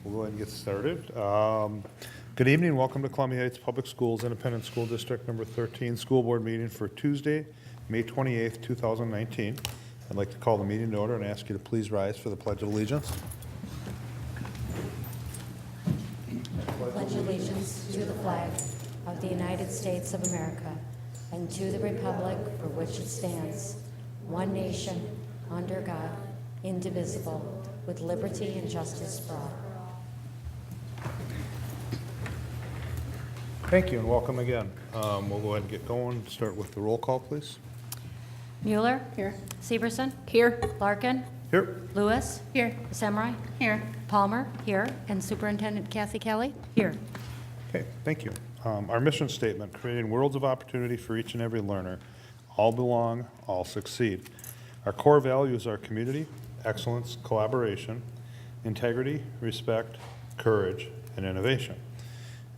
We'll go ahead and get started. Good evening. Welcome to Columbia Heights Public Schools Independent School District number 13 School Board meeting for Tuesday, May 28th, 2019. I'd like to call the meeting to order and ask you to please rise for the Pledge of Allegiance. Pledge allegiance to the flag of the United States of America and to the republic for which it stands, one nation, under God, indivisible, with liberty and justice for all. Thank you and welcome again. We'll go ahead and get going. Start with the roll call, please. Mueller? Here. Severson? Here. Larkin? Here. Lewis? Here. Samurai? Here. Palmer? Here. And Superintendent Kathy Kelly? Here. Okay, thank you. Our mission statement, creating worlds of opportunity for each and every learner. All belong, all succeed. Our core values are community, excellence, collaboration, integrity, respect, courage, and innovation.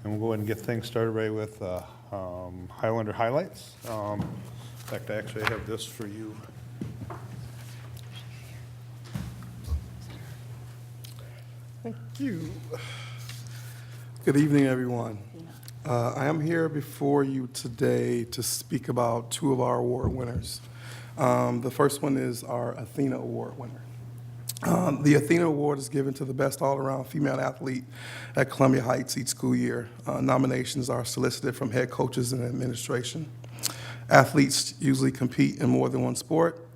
And we'll go ahead and get things started right with Highlander highlights. In fact, I actually have this for you. Thank you. Good evening, everyone. I am here before you today to speak about two of our award winners. The first one is our Athena Award winner. The Athena Award is given to the best all-around female athlete at Columbia Heights each school year. Nominations are solicited from head coaches and administration. Athletes usually compete in more than one sport,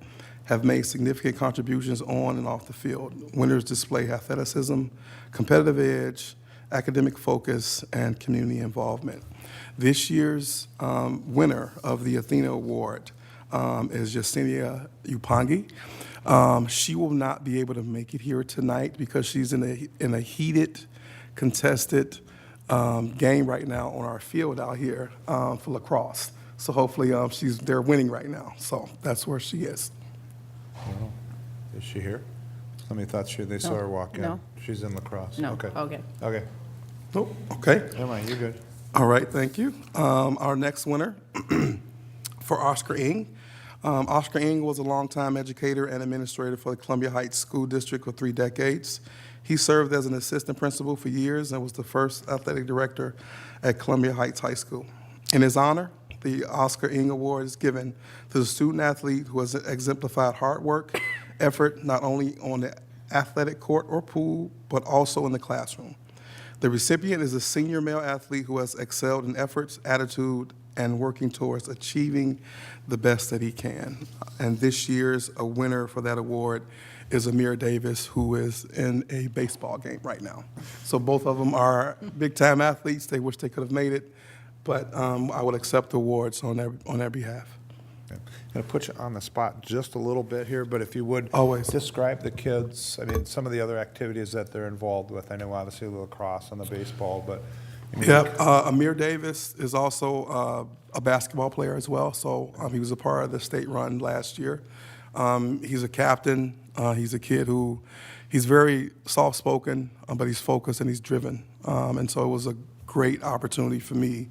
have made significant contributions on and off the field. Winners display athleticism, competitive edge, academic focus, and community involvement. This year's winner of the Athena Award is Yesenia Upangi. She will not be able to make it here tonight because she's in a heated, contested game right now on our field out here for lacrosse. So hopefully they're winning right now. So that's where she is. Oh, is she here? Somebody thought they saw her walk in. No. She's in lacrosse. No. Okay. Okay. Okay. Oh, okay. Never mind. You're good. All right, thank you. Our next winner for Oscar Ng. Oscar Ng was a longtime educator and administrator for the Columbia Heights School District for 3 decades. He served as an assistant principal for years and was the first athletic director at Columbia Heights High School. In his honor, the Oscar Ng Award is given to the student athlete who has exemplified hard work, effort, not only on the athletic court or pool, but also in the classroom. The recipient is a senior male athlete who has excelled in efforts, attitude, and working towards achieving the best that he can. And this year's winner for that award is Amir Davis, who is in a baseball game right now. So both of them are big-time athletes. They wish they could have made it, but I would accept the awards on their behalf. Okay. I'm going to put you on the spot just a little bit here, but if you would Always. describe the kids, I mean, some of the other activities that they're involved with. I know obviously the lacrosse and the baseball, but Yep. Amir Davis is also a basketball player as well. So he was a part of the state run last year. He's a captain. He's a kid who he's very soft-spoken, but he's focused and he's driven. And so it was a great opportunity for me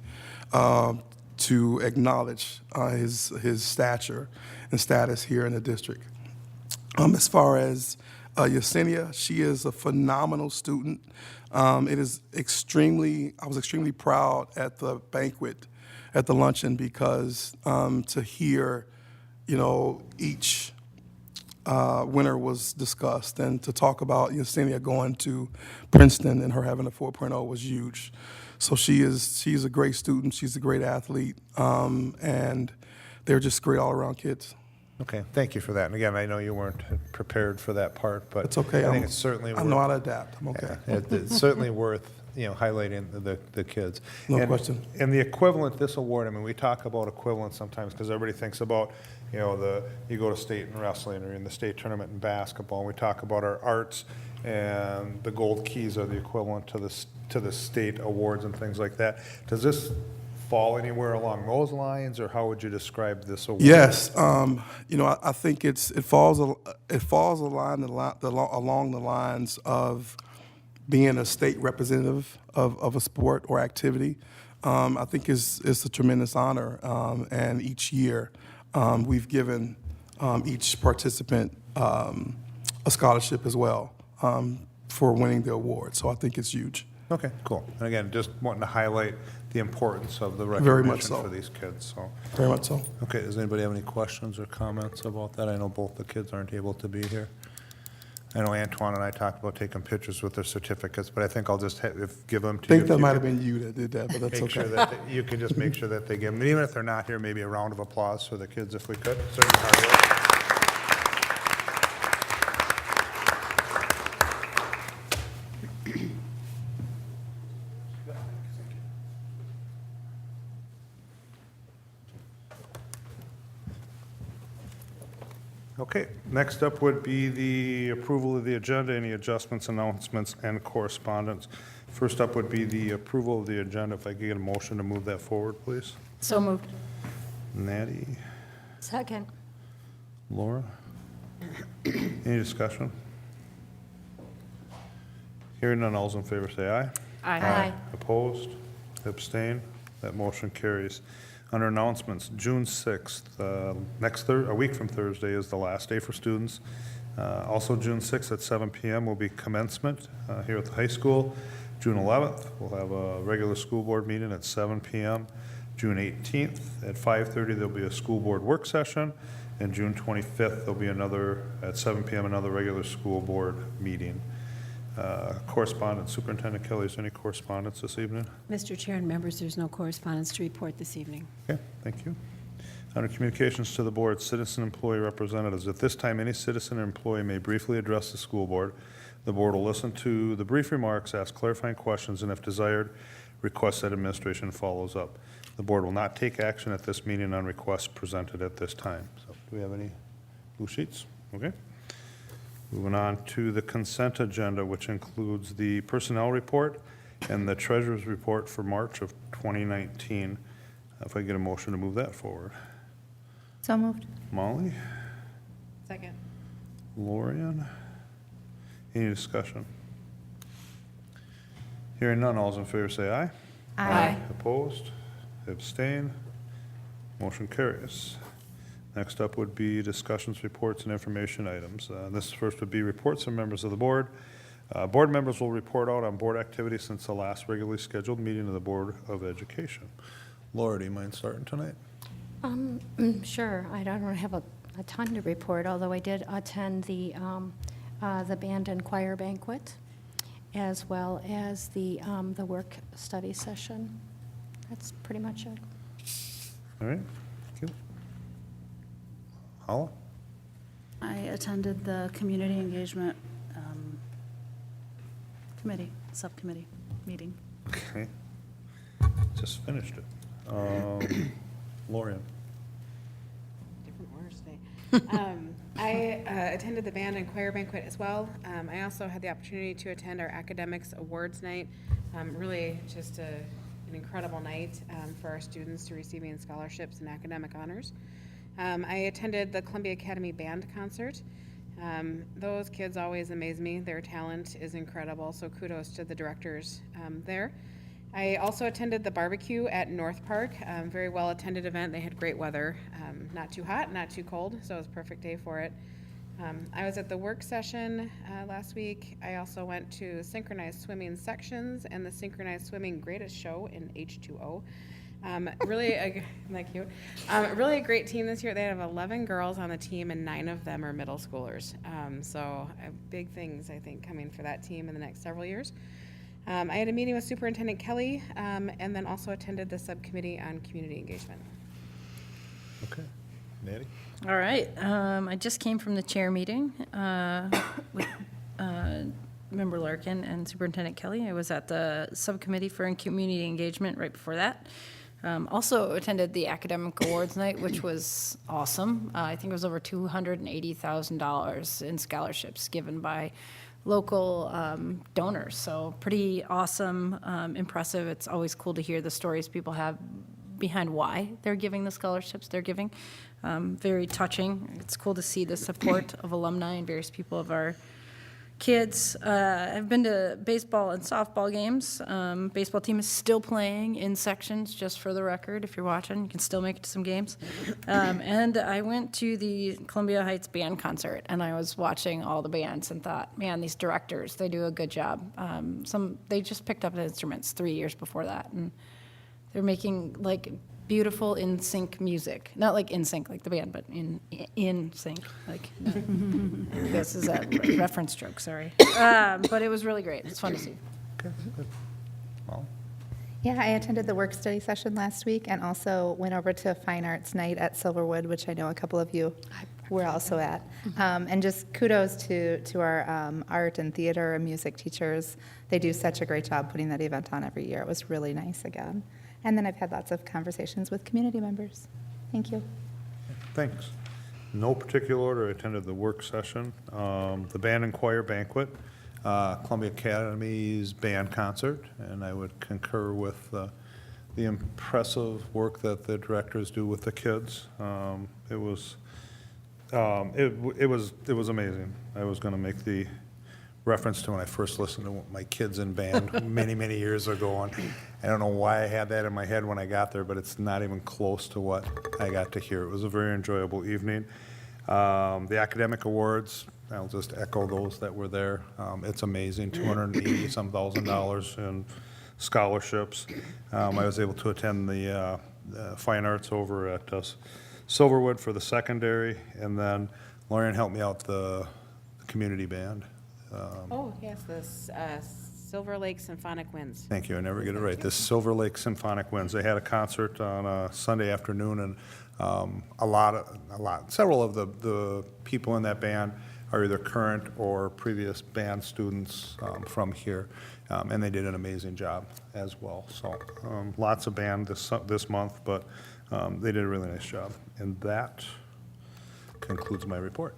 to acknowledge his stature and status here in the district. As far as Yesenia, she is a phenomenal student. I was extremely proud at the banquet, at the luncheon, because to hear, each winner was discussed, and to talk about Yesenia going to Princeton and her having a 4.0 was huge. So she's a great student, she's a great athlete, and they're just great all-around kids. okay, thank you for that. And again, I know you weren't prepared for that part, but It's okay. I think it's certainly I know how to adapt. I'm okay. It's certainly worth highlighting the kids. No question. And the equivalent, this award, I mean, we talk about equivalent sometimes because everybody thinks about, you go to state in wrestling or in the state tournament in basketball, and we talk about our arts, and the gold keys are the equivalent to the state awards and things like that. Does this fall anywhere along those lines, or how would you describe this award? Yes, I think it falls along the lines of being a state representative of a sport or activity. I think it's a tremendous honor, and each year we've given each participant a scholarship as well for winning the award. So I think it's huge. Okay, cool. And again, just wanting to highlight the importance of the Very much recognition so. for these kids, so. Very much so. Okay, does anybody have any questions or comments about that? I know both the kids aren't able to be here. I know Antwan and I talked about taking pictures with their certificates, but I think I'll just give them to I you. think that If you might could have been you that did that, but that's Make sure okay. that, you can just make sure that they give them, even if they're not here, maybe a round of applause for the kids if we could. Certainly hard work. Okay, next up would be the approval of the agenda, any adjustments, announcements, and correspondence. First up would be the approval of the agenda. If I could get a motion to move that forward, please. So moved. Natty, Second. Laura? Any discussion? Hearing none, all's in favor say aye. Aye. Opposed? Abstain? That motion carries. Under announcements, June 6th, a week from Thursday, is the last day for students. Also, June 6th at 7 p.m. will be commencement here at the high school. June 11th, we'll have a regular school board meeting at 7 p.m. June 18th at 5:30, there'll be a school board work session. And June 25th, there'll be another, at 7 p.m., another regular school board meeting. Correspondence, Superintendent Kelly, is there any correspondence this evening? Mr. Chair and members, there's no correspondence to report this evening. Okay, thank you. Under communications to the board, citizen employee representatives. At this time, any citizen or employee may briefly address the school board. The board will listen to the brief remarks, ask clarifying questions, and if desired, request that administration follows up. The board will not take action at this meeting on requests presented at this time. So, do we have any blue sheets? Okay. Moving on to the consent agenda, which includes the personnel report and the treasurer's report for March of 2019. If I get a motion to move that forward. So moved. Molly, Second. Lorian, any discussion? Hearing none, all's in favor say aye. Aye. Opposed? Abstain? Motion carries. Next up would be discussions, reports, and information items. This first would be reports from members of the board. Board members will report out on board activities since the last regularly scheduled meeting of the Board of Education. Laura, do you mind starting tonight? Sure. I don't have a ton to report, although I did attend the band and choir banquet, as well as the work study session. That's pretty much it. All right, thank you. Hala? I attended the community engagement subcommittee meeting. Okay. Just finished it. Lorian? Different orders today. I attended the band and choir banquet as well. I also had the opportunity to attend our academics awards night. Really just an incredible night for our students to receiving scholarships and academic honors. I attended the Columbia Academy Band concert. Those kids always amaze me. Their talent is incredible, so kudos to the directors there. I also attended the barbecue at North Park, very well attended event. They had great weather, not too hot, not too cold, so it was a perfect day for it. I was at the work session last week. I also went to synchronized swimming sections and the synchronized swimming greatest show in H2O. Really a great team this year. They have 11 girls on the team and 9 of them are middle schoolers. So big things, I think, coming for that team in the next several years. I had a meeting with Superintendent Kelly and then also attended the subcommittee on community engagement. Okay. Natty? All right. I just came from the chair meeting with Member Larkin and Superintendent Kelly. I was at the subcommittee for community engagement right before that. Also attended the academic awards night, which was awesome. I think it was over $280,000 in scholarships given by local donors. So pretty awesome, impressive. It's always cool to hear the stories people have behind why they're giving the scholarships they're giving. Very touching. It's cool to see the support of alumni and various people of our kids. I've been to baseball and softball games. Baseball team is still playing in sections, just for the record. If you're watching, you can still make it to some games. And I went to the Columbia Heights band concert, and I was watching all the bands and thought, man, these directors, they do a good job. They just picked up the instruments 3 years before that, and they're making like beautiful in sync music. Not like in sync like the band, but in sync. Like this is a reference joke. Sorry, but it was really great. It's fun to see. Okay, good. Well, Yeah, I attended the work study session last week and also went over to Fine Arts Night at Silverwood, which I know a couple of you were also at. And just kudos to our art and theater and music teachers. They do such a great job putting that event on every year. It was really nice again. And then I've had lots of conversations with community members. Thank you. thanks. No particular order, I attended the work session, the band and choir banquet, Columbia Academy's band concert, and I would concur with the impressive work that the directors do with the kids. It was amazing. I was going to make the reference to when I first listened to my kids in band many years ago, and I don't know why I had that in my head when I got there, but it's not even close to what I got to hear. It was a very enjoyable evening. The academic awards, I'll just echo those that were there. It's amazing, $280-some thousand in scholarships. I was able to attend the fine arts over at Silverwood for the secondary, and then Lauren helped me out the community band. Oh, yes, the Silver Lake Symphonic Winds. Thank you, I never get it right. The Silver Lake Symphonic Winds. They had a concert on a Sunday afternoon, and several of the people in that band are either current or previous band students from here, and they did an amazing job as well. So lots of band this month, but they did a really nice job. And that concludes my report.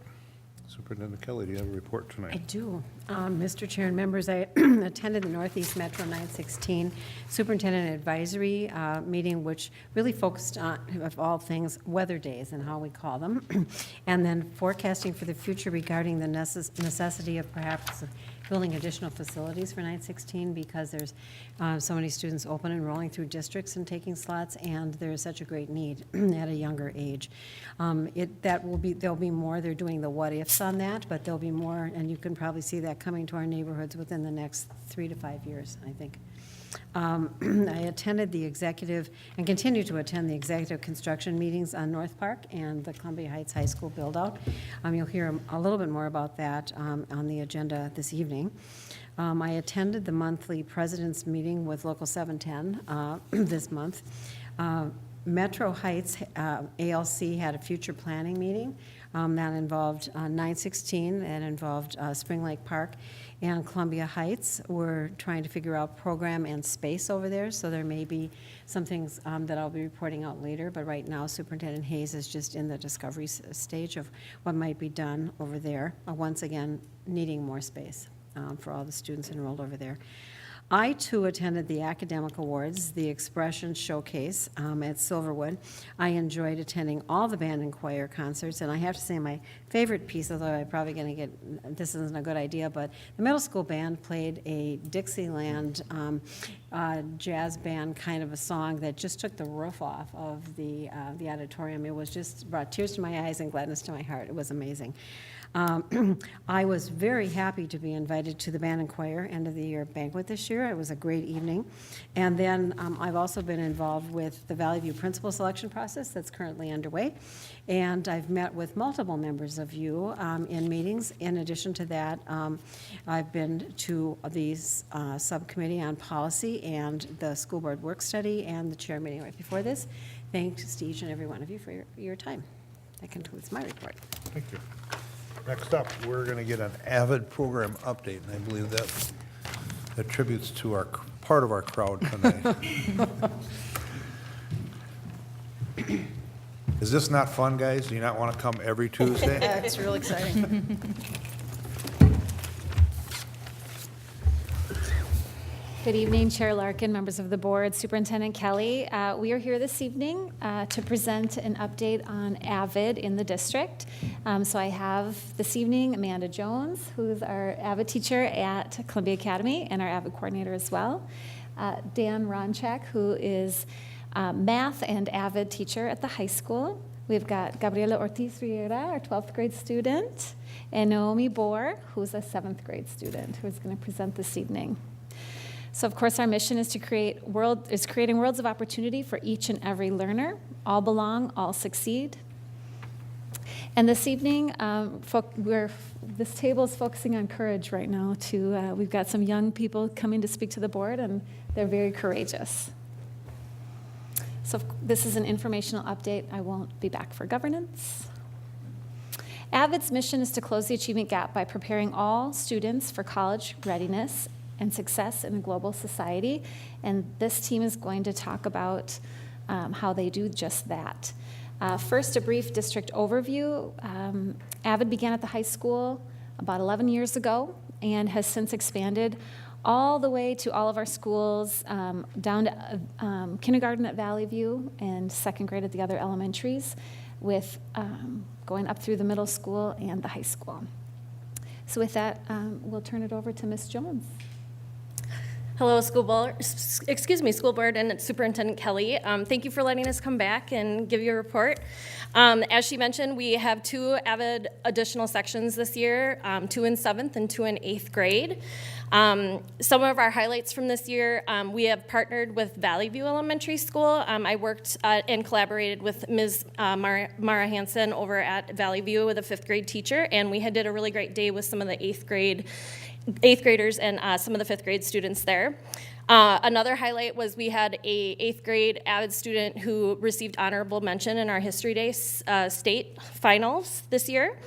Superintendent Kelly, do you have a report I tonight? do. Mr. Chair and members, I attended the Northeast Metro 916 Superintendent Advisory meeting, which really focused on, of all things, weather days and how we call them, and then forecasting for the future regarding the necessity of perhaps building additional facilities for 916 because there's so many students open enrolling through districts and taking slots, and there is such a great need at a younger age. There'll be more. They're doing the what ifs on that, but there'll be more, and you can probably see that coming to our neighborhoods within the next 3 to 5 years, I think. I attended the executive and continue to attend the executive construction meetings on North Park and the Columbia Heights High School build-out. You'll hear a little bit more about that on the agenda this evening. I attended the monthly president's meeting with Local 710 this month. Metro Heights ALC had a future planning meeting that involved 916, that involved Spring Lake Park, and Columbia Heights. We're trying to figure out program and space over there, so there may be some things that I'll be reporting out later, but right now Superintendent Hayes is just in the discovery stage of what might be done over there, once again needing more space for all the students enrolled over there. I, too, attended the Academic Awards, the Expression Showcase at Silverwood. I enjoyed attending all the band and choir concerts, and I have to say my favorite piece, although I'm probably going to get, this isn't a good idea, but the middle school band played a Dixieland jazz band kind of a song that just took the roof off of the auditorium. It was just brought tears to my eyes and gladness to my heart. It was amazing. I was very happy to be invited to the band and choir end of the year banquet this year. It was a great evening. And then I've also been involved with the Valley View principal selection process that's currently underway. And I've met with multiple members of you in meetings. In addition to that, I've been to the subcommittee on policy and the school board work study and the chair meeting right before this. Thanks to each and every one of you for your time. That concludes my report. Thank you. Next up, we're going to get an AVID program update, and I believe that attributes to our part of our crowd tonight. Is this not fun, guys? Do you not want to come every Tuesday? It's real exciting. Good evening, Chair Larkin, members of the board, Superintendent Kelly. We are here this evening to present an update on AVID in the district. So I have this evening Amanda Jones, who's our AVID teacher at Columbia Academy and our AVID coordinator as well. Dan Ronchak, who is math and AVID teacher at the high school. We've got Gabriela Ortiz Riera, our 12th grade student, and Naomi Bohr, who's a 7th grade student, who's going to present this evening. So, of course, our mission is creating worlds of opportunity for each and every learner. All belong, all succeed. And this evening, this table is focusing on courage right now. We've got some young people coming to speak to the board, and they're very courageous. So this is an informational update. I won't be back for governance. AVID's mission is to close the achievement gap by preparing all students for college readiness and success in a global society. And this team is going to talk about how they do just that. First, a brief district overview. AVID began at the high school about 11 years ago and has since expanded all the way to all of our schools, down to kindergarten at Valley View and 2nd grade at the other elementaries, with going up through the middle school and the high school. So with that, we'll turn it over to Ms. Jones. Hello, school board and Superintendent Kelly. Thank you for letting us come back and give you a report. As she mentioned, we have 2 AVID additional sections this year, 2 in 7th and 2 in 8th grade. Some of our highlights from this year, we have partnered with Valley View Elementary School. I worked and collaborated with Ms. Mara Hansen over at Valley View with a 5th grade teacher, and we did a really great day with some of the 8th graders and some of the 5th grade students there. Another highlight was we had a 8th grade AVID student who received honorable mention in our History Day state finals this year.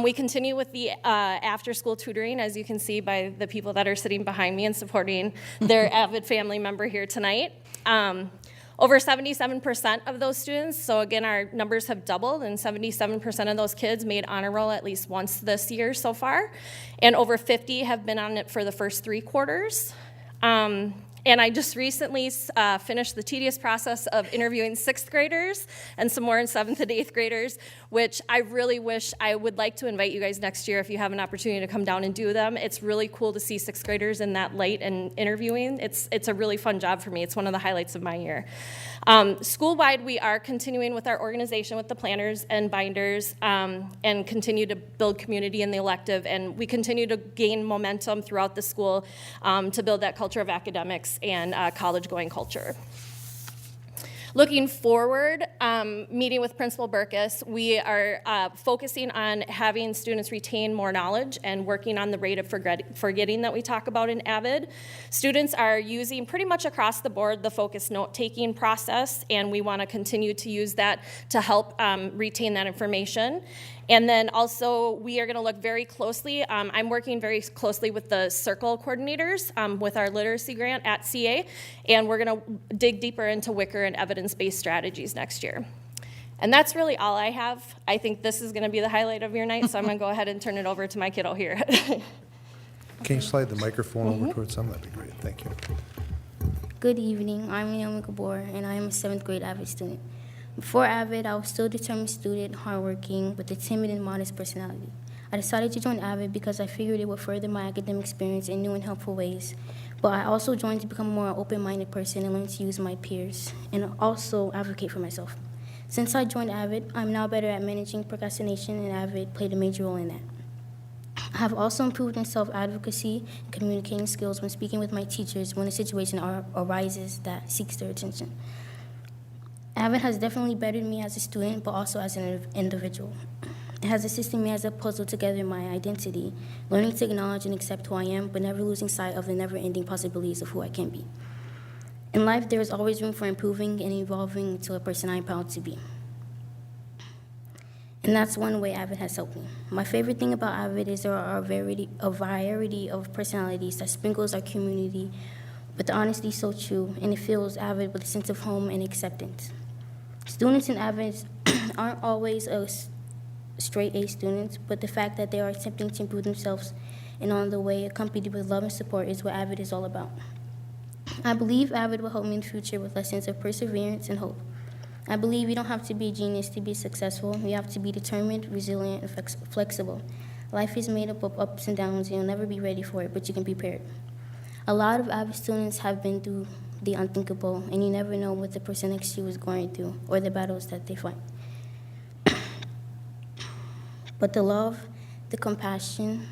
We continue with the after-school tutoring, as you can see by the people that are sitting behind me and supporting their AVID family member here tonight. Over 77% of those students, so again, our numbers have doubled, and 77% of those kids made honor roll at least once this year so far, and over 50 have been on it for the first 3 quarters. And I just recently finished the tedious process of interviewing 6th graders and some more in 7th and 8th graders, which I really wish I would like to invite you guys next year if you have an opportunity to come down and do them. It's really cool to see 6th graders in that light and interviewing. It's a really fun job for me. It's one of the highlights of my year. School-wide, we are continuing with our organization with the planners and binders and continue to build community in the elective, and we continue to gain momentum throughout the school to build that culture of academics and college-going culture. Looking forward, meeting with Principal Burkus, we are focusing on having students retain more knowledge and working on the rate of forgetting that we talk about in AVID. Students are using pretty much across the board the focused note-taking process, and we want to continue to use that to help retain that information. And then also, we are going to look very closely. I'm working very closely with the circle coordinators with our literacy grant at CA, and we're going to dig deeper into Wicker and evidence-based strategies next year. And that's really all I have. I think this is going to be the highlight of your night, so I'm going to go ahead and turn it over to my kiddo here. Can you slide the microphone over towards them? That'd be great. Thank you. Good evening. I'm Naomi Bohr, and I am a 7th grade AVID student. Before AVID, I was still a determined student, hardworking, with a timid and modest personality. I decided to join AVID because I figured it would further my academic experience in new and helpful ways. But I also joined to become a more open-minded person and learn to use my peers, and also advocate for myself. Since I joined AVID, I'm now better at managing procrastination, and AVID played a major role in that. I have also improved in self-advocacy and communicating skills when speaking with my teachers when a situation arises that seeks their attention. AVID has definitely bettered me as a student, but also as an individual. It has assisted me as I puzzle together my identity, learning to acknowledge and accept who I am, but never losing sight of the never-ending possibilities of who I can be. In life, there is always room for improving and evolving into a person I am proud to be. And that's one way AVID has helped me. My favorite thing about AVID is there are a variety of personalities that sprinkles our community, but the honesty is so true, and it fills AVID with a sense of home and acceptance. Students in AVID aren't always straight A students, but the fact that they are attempting to improve themselves and on the way accompanied with love and support is what AVID is all about. I believe AVID will help me in the future with lessons of perseverance and hope. I believe you don't have to be a genius to be successful. You have to be determined, resilient, and flexible. Life is made up of ups and downs, and you'll never be ready for it, but you can be prepared. A lot of AVID students have been through the unthinkable, and you never know what the person next to you is going through or the battles that they fight. But the love, the compassion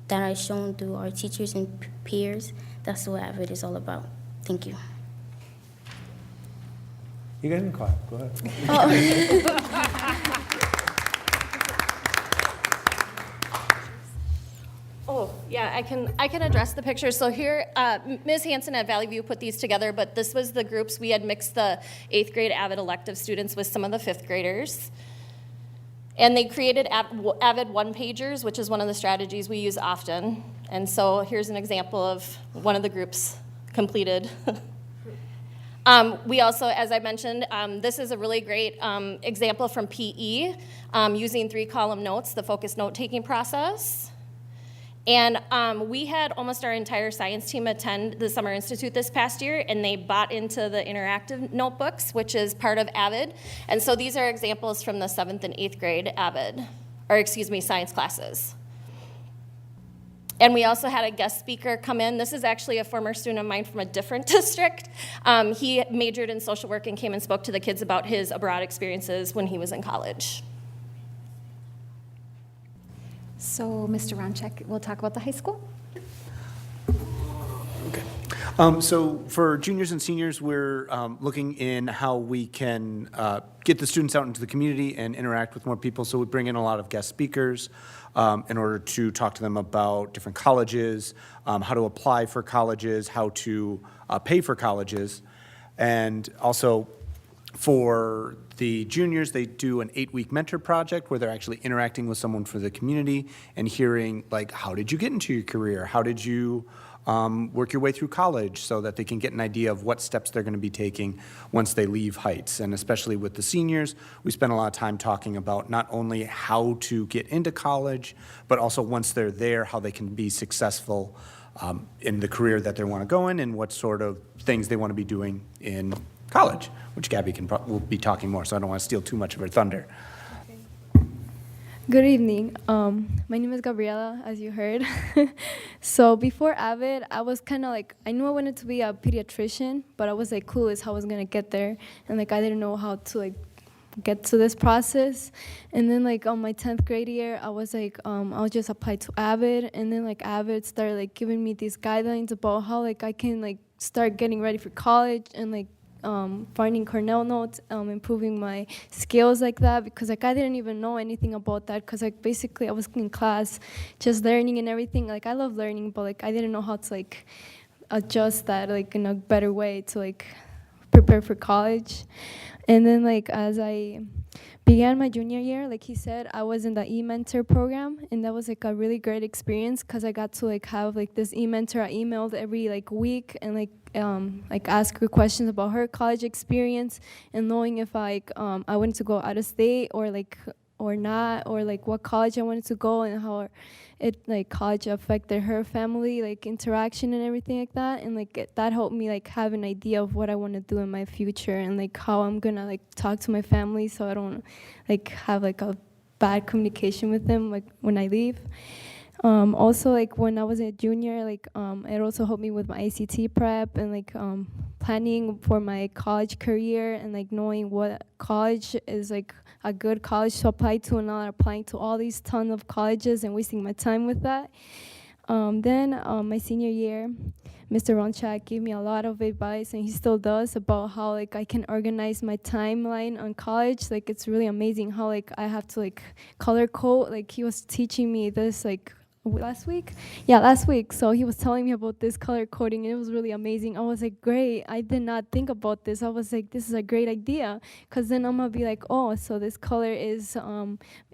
that I've shown through our teachers and peers, that's what AVID is all about. Thank you. You guys can clap. Go ahead. Oh, yeah, I can address the picture. So here, Ms. Hanson at Valley View put these together, but this was the groups. We had mixed the 8th grade AVID elective students with some of the 5th graders. And they created AVID one-pagers, which is one of the strategies we use often. And so here's an example of one of the groups completed. We also, as I mentioned, this is a really great example from PE, using 3-column notes, the focused note-taking process. And we had almost our entire science team attend the Summer Institute this past year, and they bought into the interactive notebooks, which is part of AVID. And so these are examples from the 7th and 8th grade science classes. And we also had a guest speaker come in. This is actually a former student of mine from a different district. He majored in social work and came and spoke to the kids about his abroad experiences when he was in college. So, Mr. Ronchek, we'll talk about the high school. So for juniors and seniors, we're looking in how we can get the students out into the community and interact with more people. So we bring in a lot of guest speakers in order to talk to them about different colleges, how to apply for colleges, how to pay for colleges. And also for the juniors, they do an 8-week mentor project where they're actually interacting with someone from the community and hearing, like, how did you get into your career? How did you work your way through college, so that they can get an idea of what steps they're going to be taking once they leave Heights. And especially with the seniors, we spend a lot of time talking about not only how to get into college, but also once they're there, how they can be successful in the career that they want to go in and what sort of things they want to be doing in college, which Gabby will be talking more, so I don't want to steal too much of her thunder. Good evening. My name is Gabriela, as you heard. So before AVID, I was kind of like, I knew I wanted to be a pediatrician, but I was like clueless how I was gonna get there, and like I didn't know how to like get to this process. And then like on my 10th grade year, I was like, I'll just apply to AVID, and then like AVID started like giving me these guidelines about how like I can like start getting ready for college and like finding Cornell notes, improving my skills like that, because like I didn't even know anything about that, because like basically I was in class just learning and everything. Like I love learning, but like I didn't know how to like adjust that like in a better way to like prepare for college. And then like as I began my junior year, like he said, I was in the e-mentor program, and that was like a really great experience because I got to like have like this e-mentor I emailed every like week, and like ask her questions about her college experience, and knowing if I wanted to go out of state or not, or like what college I wanted to go, and how it like college affected her family like interaction and everything like that. And like that helped me like have an idea of what I want to do in my future, and like how I'm gonna like talk to my family so I don't like have like a bad communication with them like when I leave. Also, like when I was a junior, like it also helped me with my ACT prep and like planning for my college career, and like knowing what college is like a good college to apply to, and not applying to all these tons of colleges and wasting my time with that. Then my senior year, Mr. Ronchak gave me a lot of advice, and he still does, about how like I can organize my timeline on college. Like it's really amazing how like I have to like color code. Like he was teaching me this like last week. So he was telling me about this color coding, and it was really amazing. I was like, great, I did not think about this. I was like, this is a great idea, because then I'm gonna be like, oh, so this color is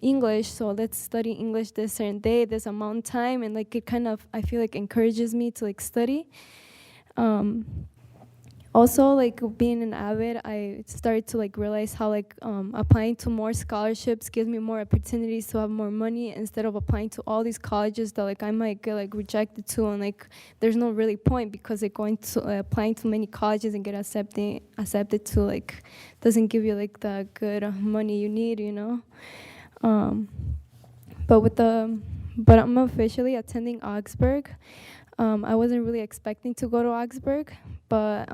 English, so let's study English this certain day, this amount of time, and like it kind of, I feel like encourages me to like study. Also, like being an avid, I started to like realize how like applying to more scholarships gives me more opportunities to have more money instead of applying to all these colleges that like I might get like rejected to, and like there's no really point because like going to applying to many colleges and get accepted to like doesn't give you like the good money you need, you know. But I'm officially attending Augsburg. I wasn't really expecting to go to Augsburg, but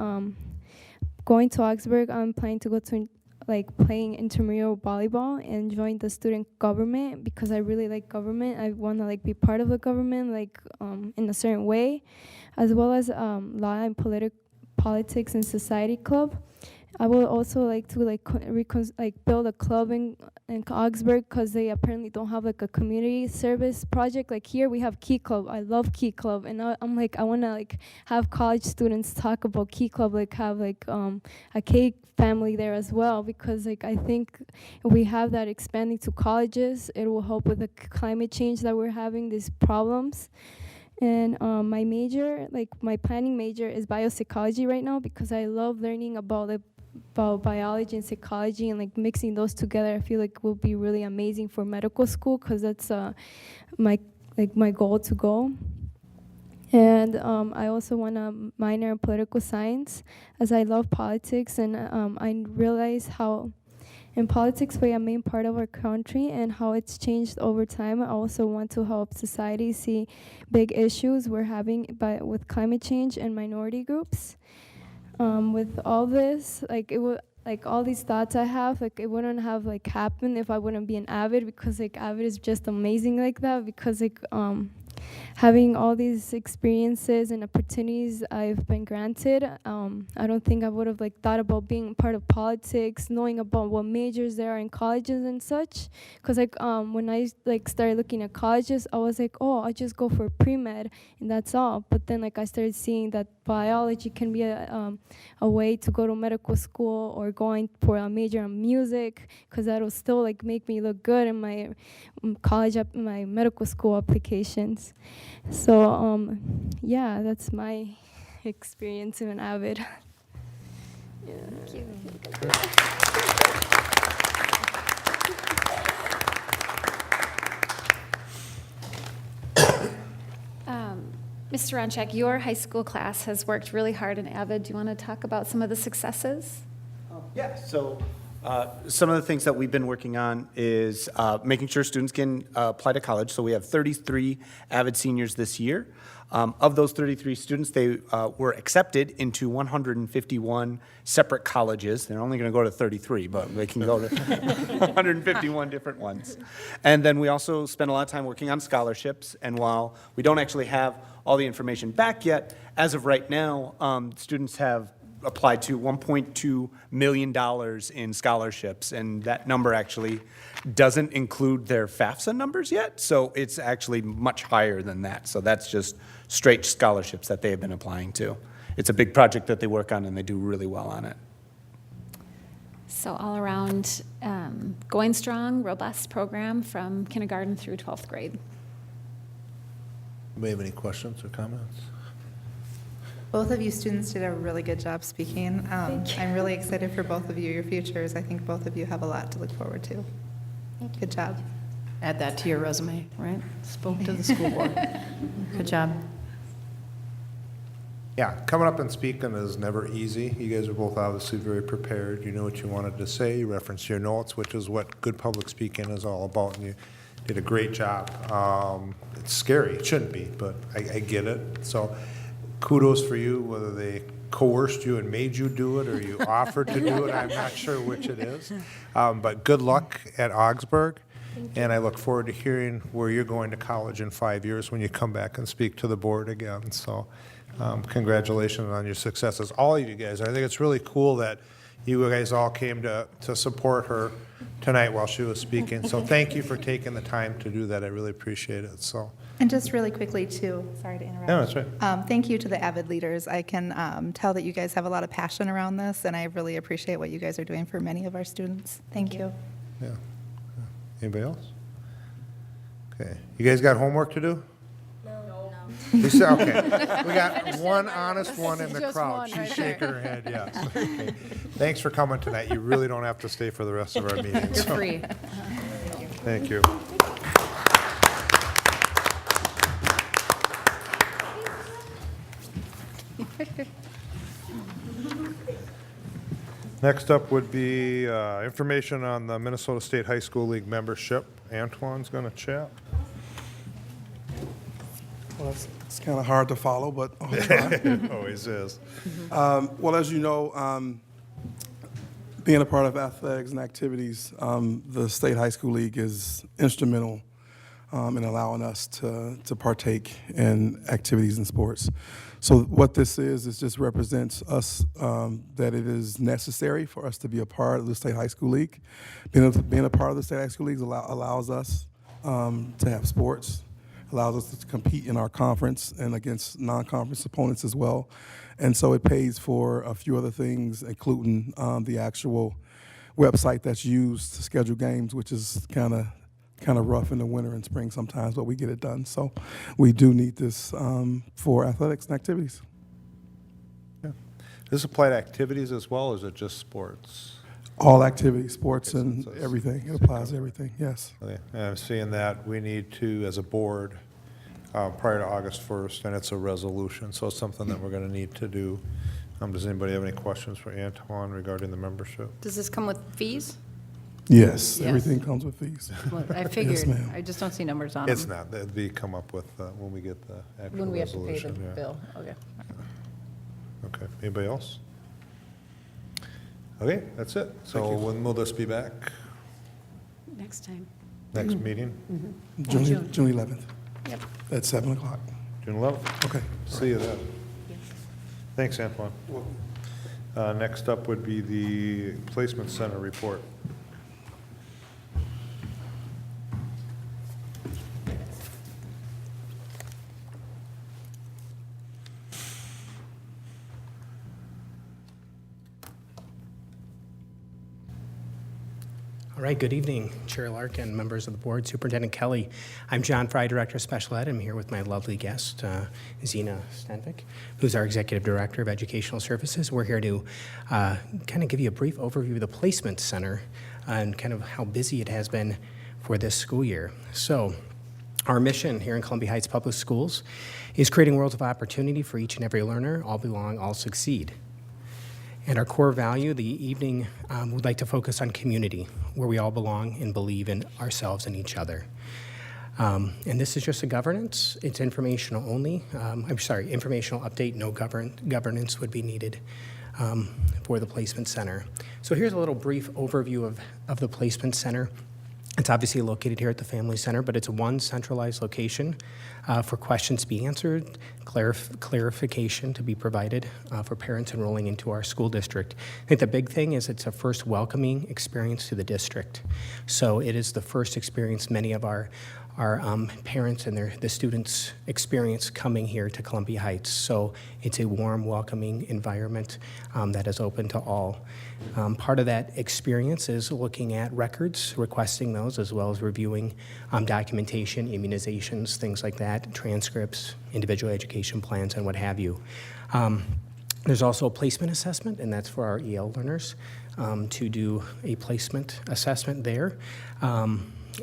going to Augsburg, I'm planning to go to like playing intramural volleyball and join the student government because I really like government. I want to like be part of the government, like in a certain way, as well as law and politics and society club. I would also like to like build a club in Augsburg because they apparently don't have like a community service project. Like here we have Key Club. I love Key Club, and I'm like I want to like have college students talk about Key Club, like have like a cake family there as well, because like I think if we have that expanding to colleges, it will help with the climate change that we're having, these problems. And my major, like my planning major, is biopsychology right now because I love learning about biology and psychology and like mixing those together. I feel like will be really amazing for medical school because that's my goal to go. And I also want to minor in political science as I love politics, and I realize how in politics play a main part of our country and how it's changed over time. I also want to help society see big issues we're having with climate change and minority groups. With all this, like it would, like all these thoughts I have, like it wouldn't have like happened if I wouldn't be an avid, because like avid is just amazing like that, because like having all these experiences and opportunities I've been granted, I don't think I would have like thought about being part of politics, knowing about what majors there are in colleges and such. Because like when I like started looking at colleges, I was like, oh, I'll just go for pre-med and that's all. But then like I started seeing that biology can be a way to go to medical school or going for a major in music, because that'll still like make me look good in my my medical school applications. So yeah, that's my experience in an avid. Yeah. Thank you. Mr. Ronchak, your high school class has worked really hard in Avid. Do you want to talk about some of the successes? Yeah, so some of the things that we've been working on is making sure students can apply to college. So we have 33 Avid seniors this year. Of those 33 students, they were accepted into 151 separate colleges. They're only going to go to 33, but they can go to 151 different ones. And then we also spend a lot of time working on scholarships. And while we don't actually have all the information back yet, as of right now, students have applied to $1.2 million in scholarships, and that number actually doesn't include their FAFSA numbers yet, so it's actually much higher than that. So that's just straight scholarships that they have been applying to. It's a big project that they work on, and they do really well on it. So all around, going strong, robust program from kindergarten through 12th grade. Do you have any questions or comments? Both of you students did a really good job speaking. I'm really excited for both of you, your futures. I think both of you have a lot to look forward to. Good job. Add that to your resume, right? Spoke to the school board. Good job. Yeah, coming up and speaking is never easy. You guys are both obviously very prepared. You know what you wanted to say. You referenced your notes, which is what good public speaking is all about, and you did a great job. It's scary. It shouldn't be, but I get it. So kudos for you, whether they coerced you and made you do it or you offered to do it. I'm not sure which it is. But good luck at Augsburg. And I look forward to hearing where you're going to college in 5 years when you come back and speak to the board again. So congratulations on your successes, all of you guys. I think it's really cool that you guys all came to support her tonight while she was speaking. So thank you for taking the time to do that. I really appreciate it. So. And just really quickly, too, sorry to interrupt. No, that's right. Thank you to the Avid leaders. I can tell that you guys have a lot of passion around this, and I really appreciate what you guys are doing for many of our students. Thank you. Yeah. Anybody else? Okay. You guys got homework to do? You said, okay. We got one honest one in the Just crowd. one She's right shaking her head, yes. Okay. Thanks for coming tonight. You really don't have to stay for the rest of our meeting. You're free. Thank you. Next up would be information on the Minnesota State High School League membership. Antwan's going to chat. Well, it's kind of hard to follow, but I'll try. It always is. Well, as you know, being a part of athletics and activities, the State High School League is instrumental in allowing us to partake in activities and sports. So what this is just represents us, that it is necessary for us to be a part of the State High School League. Being a part of the State High School League allows us to have sports, allows us to compete in our conference and against non-conference opponents as well. And so it pays for a few other things, including the actual website that's used to schedule games, which is kind of rough in the winter and spring sometimes, but we get it done. So we do need this for athletics and activities. Yeah. Does this apply to activities as well, or is it just sports? All activities, sports, Okay, and so it's- everything. It applies to everything, yes. Okay. And I'm seeing that we need to, as a board, prior to August 1st, and it's a resolution, so it's something that we're going to need to do. Does anybody have any questions for Antwan regarding the membership? Does this come with fees? Yes, Yes. everything comes with fees. Well, I figured, ma'am. I just don't see numbers on them. It's not, that'd be come up with when we get the actual When we have to pay resolution. the yeah. bill, okay. Okay, anybody else? Okay, that's it. So when will this be back? Next time. Next meeting? June 11th Yep. at 7 o'clock. June 11th? Okay. See you then. Thanks, Antwan. Next up would be the Placement Center report. All right, good evening, Chair Larkin, members of the board, Superintendent Kelly. I'm John Fry, Director of Special Ed. I'm here with my lovely guest, Zena Stenvik, who's our Executive Director of Educational Services. We're here to kind of give you a brief overview of the Placement Center and kind of how busy it has been for this school year. So, our mission here in Columbia Heights Public Schools is creating worlds of opportunity for each and every learner. All belong, all succeed. And our core value, the evening, would like to focus on community, where we all belong and believe in ourselves and each other. And this is just a governance. It's informational only. Informational update. No governance would be needed for the Placement Center. So here's a little brief overview of the Placement Center. It's obviously located here at the Family Center, but it's one centralized location for questions to be answered, clarification to be provided for parents enrolling into our school district. I think the big thing is it's a first welcoming experience to the district. So it is the first experience many of our parents and the students experience coming here to Columbia Heights. So it's a warm, welcoming environment that is open to all. Part of that experience is looking at records, requesting those, as well as reviewing documentation, immunizations, things like that, transcripts, individual education plans, and what have you. There's also a placement assessment, and that's for our EL learners to do a placement assessment there.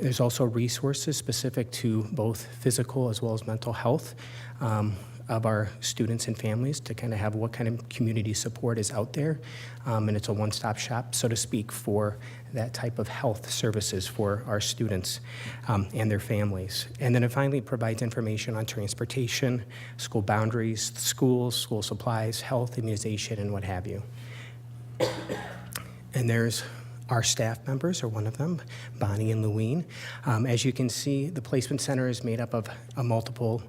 There's also resources specific to both physical as well as mental health of our students and families to kind of have what kind of community support is out there. And it's a one-stop shop, so to speak, for that type of health services for our students and their families. And then it finally provides information on transportation, school boundaries, schools, school supplies, health, immunization, and what have you. And there's our staff members, or one of them, Bonnie and Louine. As you can see, the Placement Center is made up of a multiple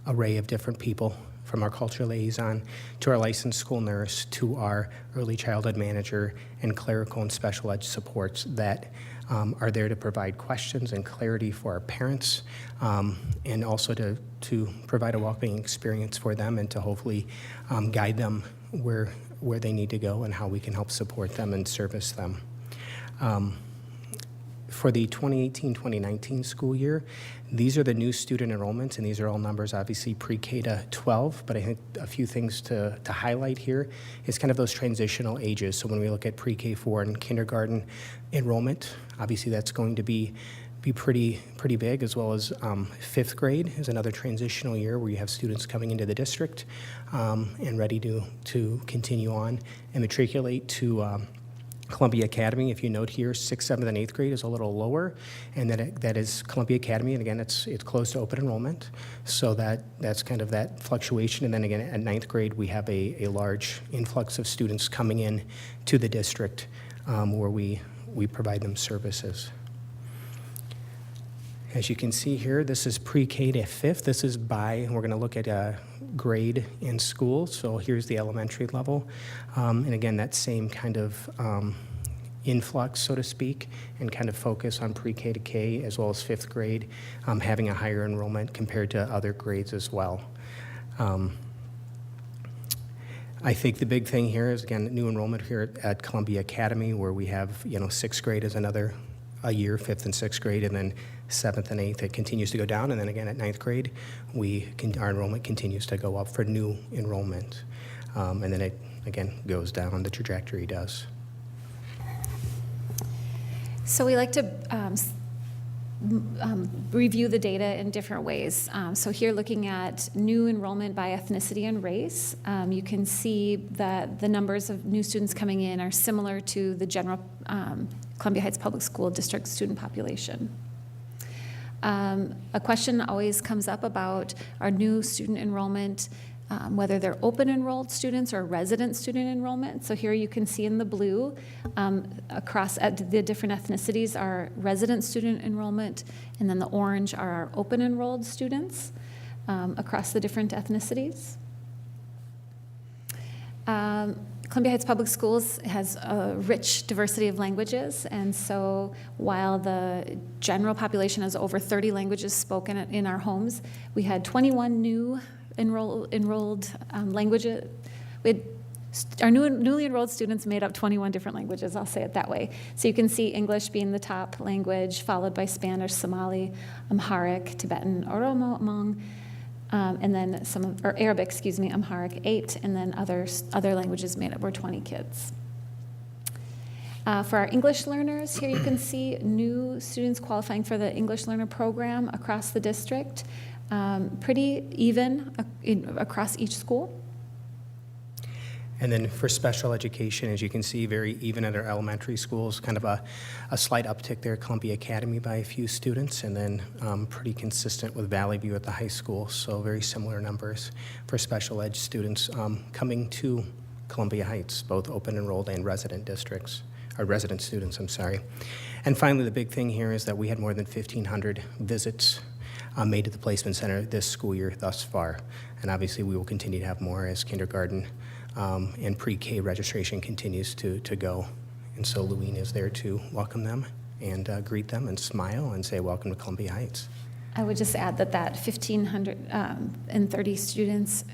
array of different people, from our cultural liaison to our licensed school nurse to our early childhood manager and clerical and special ed supports that are there to provide questions and clarity for our parents and also to provide a welcoming experience for them and to hopefully guide them where they need to go and how we can help support them and service them. For the 2018-2019 school year, these are the new student enrollments, and these are all numbers, obviously pre-K to 12, but I think a few things to highlight here is kind of those transitional ages. So when we look at pre-K 4 and kindergarten enrollment, obviously that's going to be pretty big, as well as fifth grade is another transitional year where you have students coming into the district and ready to continue on and matriculate to Columbia Academy. If you note here, 6th, 7th, and 8th grade is a little lower, and that is Columbia Academy, and again, it's closed to open enrollment, so that's kind of that fluctuation. And then again, at 9th grade, we have a large influx of students coming in to the district where we provide them services. As you can see here, this is pre-K to 5th. This is we're going to look at grade in school. So here's the elementary level. And again, that same kind of influx, so to speak, and kind of focus on pre-K to K as well as 5th grade, having a higher enrollment compared to other grades as well. I think the big thing here is, again, new enrollment here at Columbia Academy, where we have, 6th grade is another a year, 5th and 6th grade, and then 7th and 8th, it continues to go down. And then again, at 9th grade, our enrollment continues to go up for new enrollment. And then it, again, goes down, the trajectory does. So we like to review the data in different ways. So here, looking at new enrollment by ethnicity and race, you can see that the numbers of new students coming in are similar to the general Columbia Heights Public School District student population. A question always comes up about our new student enrollment, whether they're open enrolled students or resident student enrollment. So here you can see in the blue, across the different ethnicities, are resident student enrollment, and then the orange are our open enrolled students across the different ethnicities. Columbia Heights Public Schools has a rich diversity of languages, and so while the general population has over 30 languages spoken in our homes, we had 21 new enrolled languages. Our newly enrolled students made up 21 different languages, I'll say it that way. So you can see English being the top language, followed by Spanish, Somali, Amharic, Tibetan, Oromo, Hmong, and then Arabic, Amharic 8, and then other languages made up were 20 kids. For our English learners, here you can see new students qualifying for the English Learner Program across the district, pretty even across each school. And then for special education, as you can see, very even at our elementary schools, kind of a slight uptick there, Columbia Academy by a few students, and then pretty consistent with Valley View at the high school, so very similar numbers for special ed students coming to Columbia Heights, both open enrolled and resident districts, or resident students, I'm sorry. And finally, the big thing here is that we had more than 1,500 visits made to the placement center this school year thus far, and obviously we will continue to have more as kindergarten and pre-K registration continues to go. And so Louine is there to welcome them and greet them and smile and say, welcome to Columbia Heights. I would just add that 1,530 students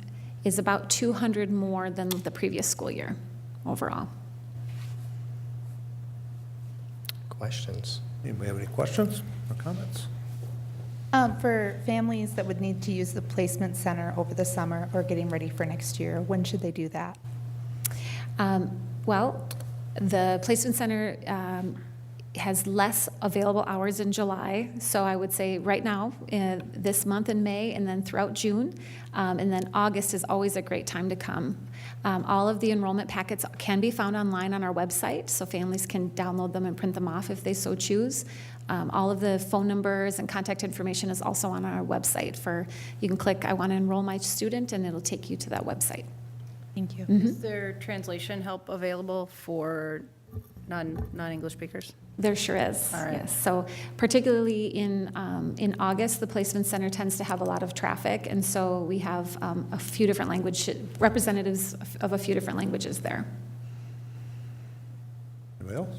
is about 200 more than the previous school year overall. Questions? Anybody have any questions or comments? For families that would need to use the placement center over the summer or getting ready for next year, when should they do that? Well, the placement center has less available hours in July, so I would say right now, this month in May, and then throughout June, and then August is always a great time to come. All of the enrollment packets can be found online on our website, so families can download them and print them off if they so choose. All of the phone numbers and contact information is also on our website. You can click, I want to enroll my student, and it'll take you to that website. Thank you. Is there translation help available for non-English speakers? There sure is. All right. Yes. So particularly in August, the placement center tends to have a lot of traffic, and so we have a few different representatives of a few different languages there. Anybody else?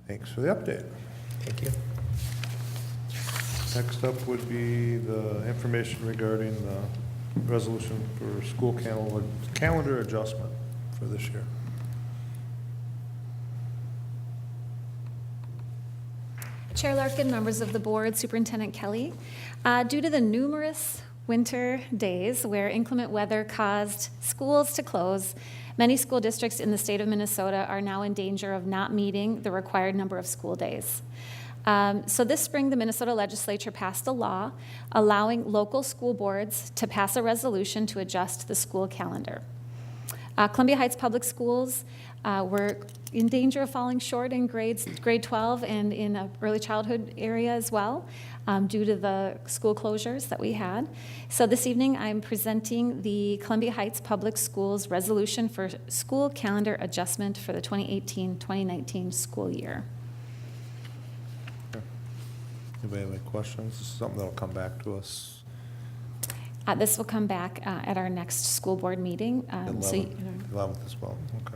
Thanks for the update. Thank you. Next up would be the information regarding the resolution for school calendar adjustment for this year. Chair Larkin, members of the board, Superintendent Kelly. Due to the numerous winter days where inclement weather caused schools to close, many school districts in the state of Minnesota are now in danger of not meeting the required number of school days. So this spring, the Minnesota legislature passed a law allowing local school boards to pass a resolution to adjust the school calendar. Columbia Heights Public Schools were in danger of falling short in grade 12 and in an early childhood area as well due to the school closures that we had. So this evening I'm presenting the Columbia Heights Public Schools resolution for school calendar adjustment for the 2018-2019 school year. Anybody have any questions? This is something that'll come back to us. This will come back at our next school board meeting. 11th as well, okay.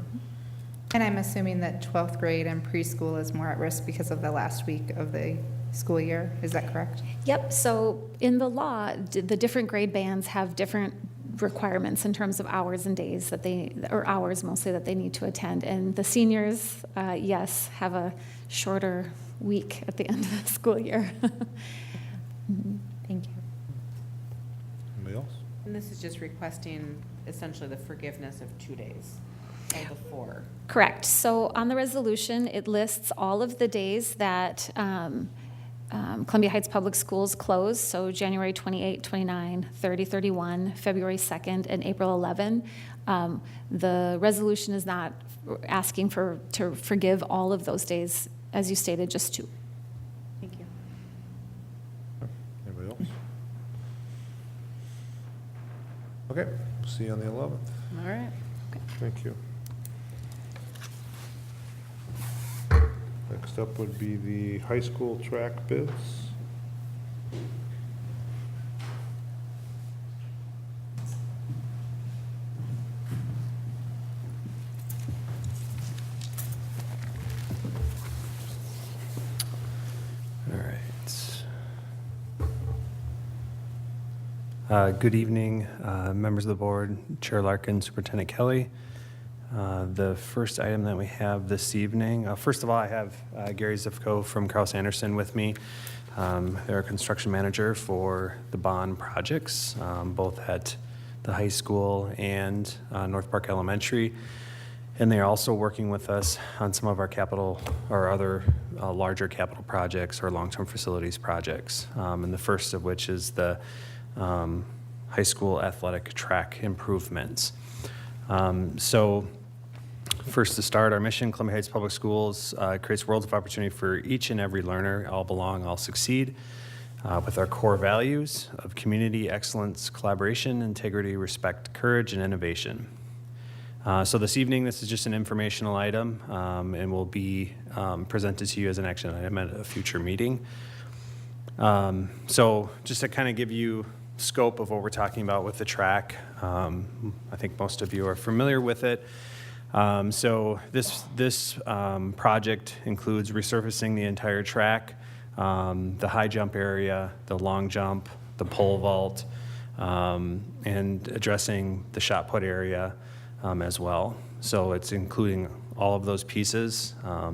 And I'm assuming that 12th grade and preschool is more at risk because of the last week of the school year. Is that correct? Yep, so in the law, the different grade bands have different requirements in terms of hours and days that or hours mostly that they need to attend. And the seniors, yes, have a shorter week at the end of the school year. Thank you. Anybody else? And this is just requesting essentially the forgiveness of 2 days of the 4. Correct. So on the resolution, it lists all of the days that Columbia Heights Public Schools closed, so January 28, 29, 30, 31, February 2nd, and April 11. The resolution is not asking to forgive all of those days, as you stated, just 2. Thank you. Anybody else? Okay, see you on the 11th. All right. Thank you. Next up would be the high school track bids. All right. Good evening, members of the board, Chair Larkin, Superintendent Kelly. The first item that we have this evening, first of all, I have Gary Zifko from Kraus Anderson with me. They're a construction manager for the bond projects, both at the high school and North Park Elementary. And they're also working with us on some of our capital or other larger capital projects or long-term facilities projects. And the first of which is the high school athletic track improvements. So first to start, our mission, Columbia Heights Public Schools creates worlds of opportunity for each and every learner. All belong, all succeed. With our core values of community, excellence, collaboration, integrity, respect, courage, and innovation. So this evening, this is just an informational item and will be presented to you as an action item at a future meeting. So just to kind of give you scope of what we're talking about with the track, I think most of you are familiar with it. So this project includes resurfacing the entire track, the high jump area, the long jump, the pole vault, and addressing the shot put area as well. So it's including all of those pieces. I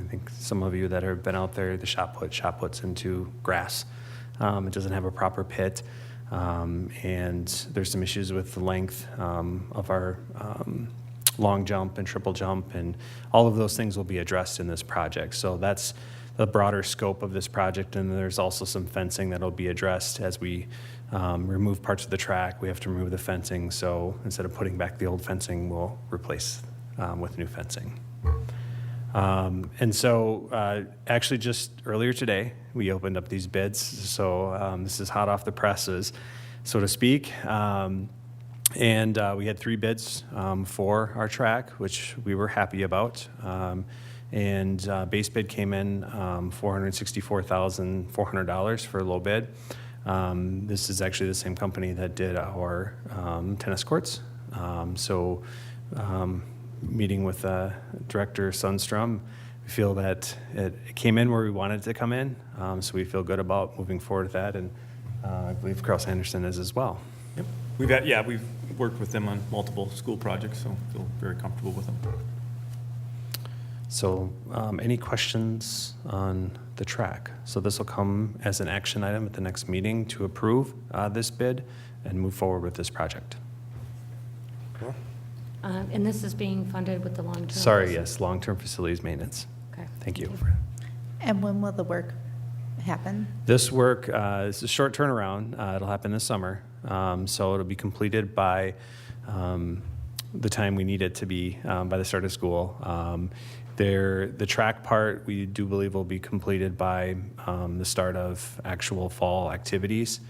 think some of you that have been out there, the shot puts into grass. It doesn't have a proper pit. And there's some issues with the length of our long jump and triple jump, and all of those things will be addressed in this project. So that's the broader scope of this project, and there's also some fencing that will be addressed as we remove parts of the track. We have to remove the fencing, so instead of putting back the old fencing, we'll replace with new fencing. And so actually just earlier today, we opened up these bids. So this is hot off the presses, so to speak. And we had 3 bids for our track, which we were happy about. And base bid came in $464,400 for a low bid. This is actually the same company that did our tennis courts. Meeting with Director Sundstrom, we feel that it came in where we wanted it to come in, so we feel good about moving forward with that, and I believe Kraus Anderson is as well. Yep. We've worked with them on multiple school projects, so feel very comfortable with them. So any questions on the track? So this will come as an action item at the next meeting to approve this bid and move forward with this project. And this is being funded with the long-term? Sorry, yes, long-term facilities maintenance. Okay. Thank you. And when will the work happen? This work is a short turnaround. It'll happen this summer. So it'll be completed by the time we need it to be by the start of school. The track part, we do believe will be completed by the start of actual fall activities,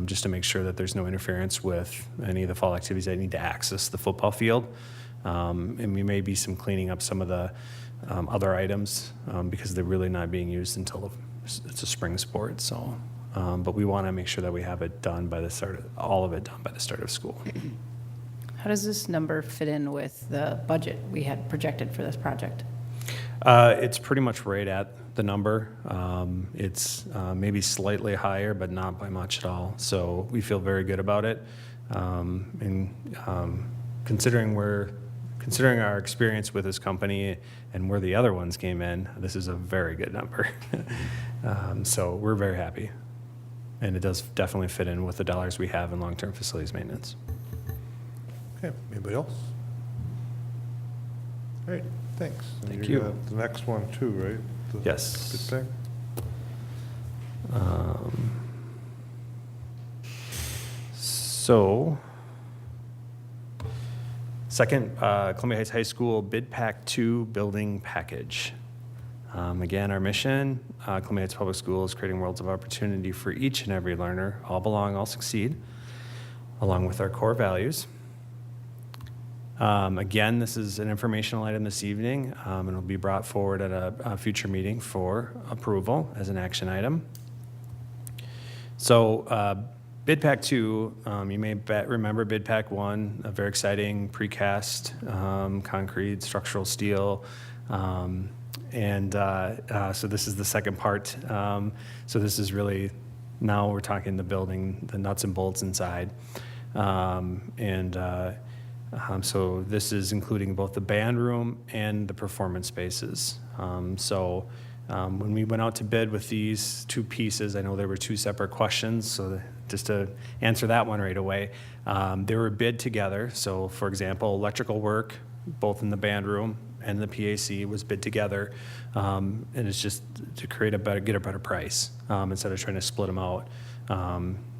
just to make sure that there's no interference with any of the fall activities that need to access the football field. And we may be some cleaning up some of the other items because they're really not being used until it's a spring sport. So, but we want to make sure that we have it done by the start of, all of it done by the start of school. How does this number fit in with the budget we had projected for this project? It's pretty much right at the number. It's maybe slightly higher, but not by much at all. So we feel very good about it. And considering our experience with this company and where the other ones came in, this is a very good number. So we're very happy. And it does definitely fit in with the dollars we have in long-term facilities maintenance. Okay, anybody else? All right, thanks. And Thank you you. got the next one too, right? The Yes. bid pack? So, second, Columbia Heights High School Bid Pack 2 Building Package. Again, our mission, Columbia Heights Public Schools, creating worlds of opportunity for each and every learner, all belong, all succeed, along with our core values. Again, this is an informational item this evening, and will be brought forward at a future meeting for approval as an action item. So, Bid Pack 2, you may remember Bid Pack 1, a very exciting precast concrete, structural steel, so this is the second part. So this is really, now we're talking the building, the nuts and bolts inside. So this is including both the band room and the performance spaces. When we went out to bid with these two pieces, I know there were two separate questions, so just to answer that one right away, they were bid together. So for example, electrical work, both in the band room and the PAC was bid together, and it's just to get a better price instead of trying to split them out.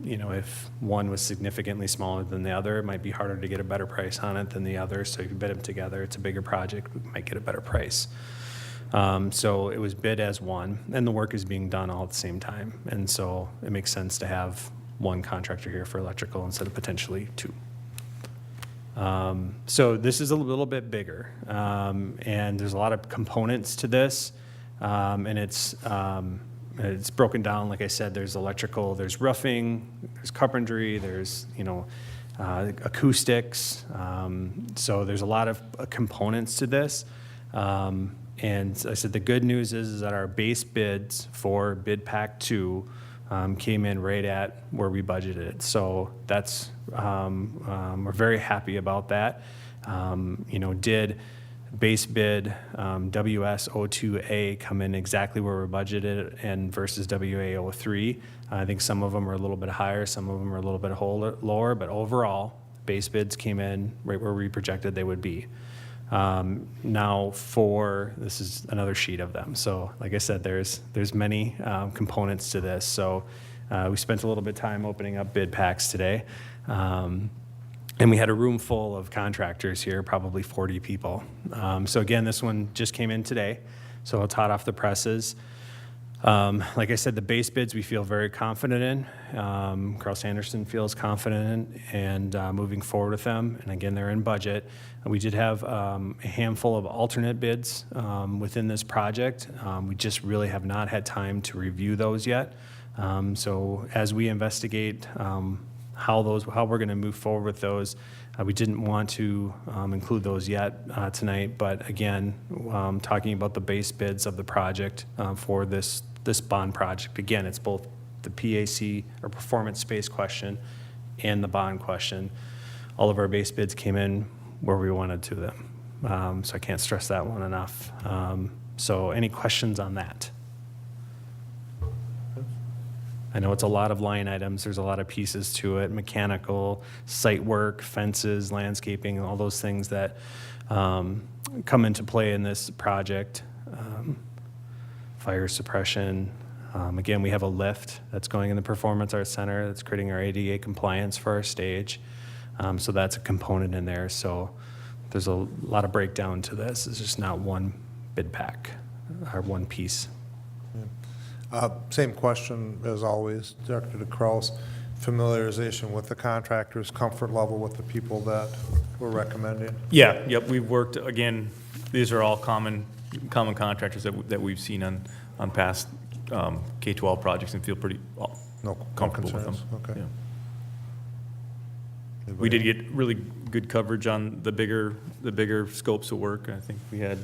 If one was significantly smaller than the other, it might be harder to get a better price on it than the other. So if you bid them together, it's a bigger project, we might get a better price. So it was bid as one, and the work is being done all at the same time. And so it makes sense to have one contractor here for electrical instead of potentially two. So this is a little bit bigger, and there's a lot of components to this, and it's broken down. Like I said, there's electrical, there's roofing, there's carpentry, there's acoustics. So there's a lot of components to this. And I said the good news is that our base bids for Bid Pack 2 came in right at where we budgeted. So that's we're very happy about that. Did base bid WS02A come in exactly where we're budgeted and versus WA03? I think some of them are a little bit higher, some of them are a little bit lower, but overall, base bids came in right where we projected they would be. Now this is another sheet of them. So like I said, there's many components to this. So we spent a little bit of time opening up bid packs today. And we had a room full of contractors here, probably 40 people. So again, this one just came in today. So it's hot off the presses. Like I said, the base bids we feel very confident in. Carl Sanderson feels confident in, and moving forward with them. And again, they're in budget. We did have a handful of alternate bids within this project. We just really have not had time to review those yet. So as we investigate how we're going to move forward with those, we didn't want to include those yet tonight. But again, talking about the base bids of the project for this bond project. Again, it's both the PAC or performance space question and the bond question. All of our base bids came in where we wanted to them. So I can't stress that one enough. So any questions on that? I know it's a lot of line items. There's a lot of pieces to it, mechanical, site work, fences, landscaping, all those things that come into play in this project. Fire suppression. Again, we have a lift that's going in the Performance Arts Center that's creating our ADA compliance for our stage. So that's a component in there. So there's a lot of breakdown to this. It's just not one bid pack or one piece. Same question as always, Director DeCrause. Familiarization with the contractors, comfort level with the people that we're recommending? Yeah, yep, we've worked, again, these are all common contractors that we've seen on past K-12 projects and feel pretty comfortable with them. Okay. Yeah. We did get really good coverage on the bigger scopes of work. I think we had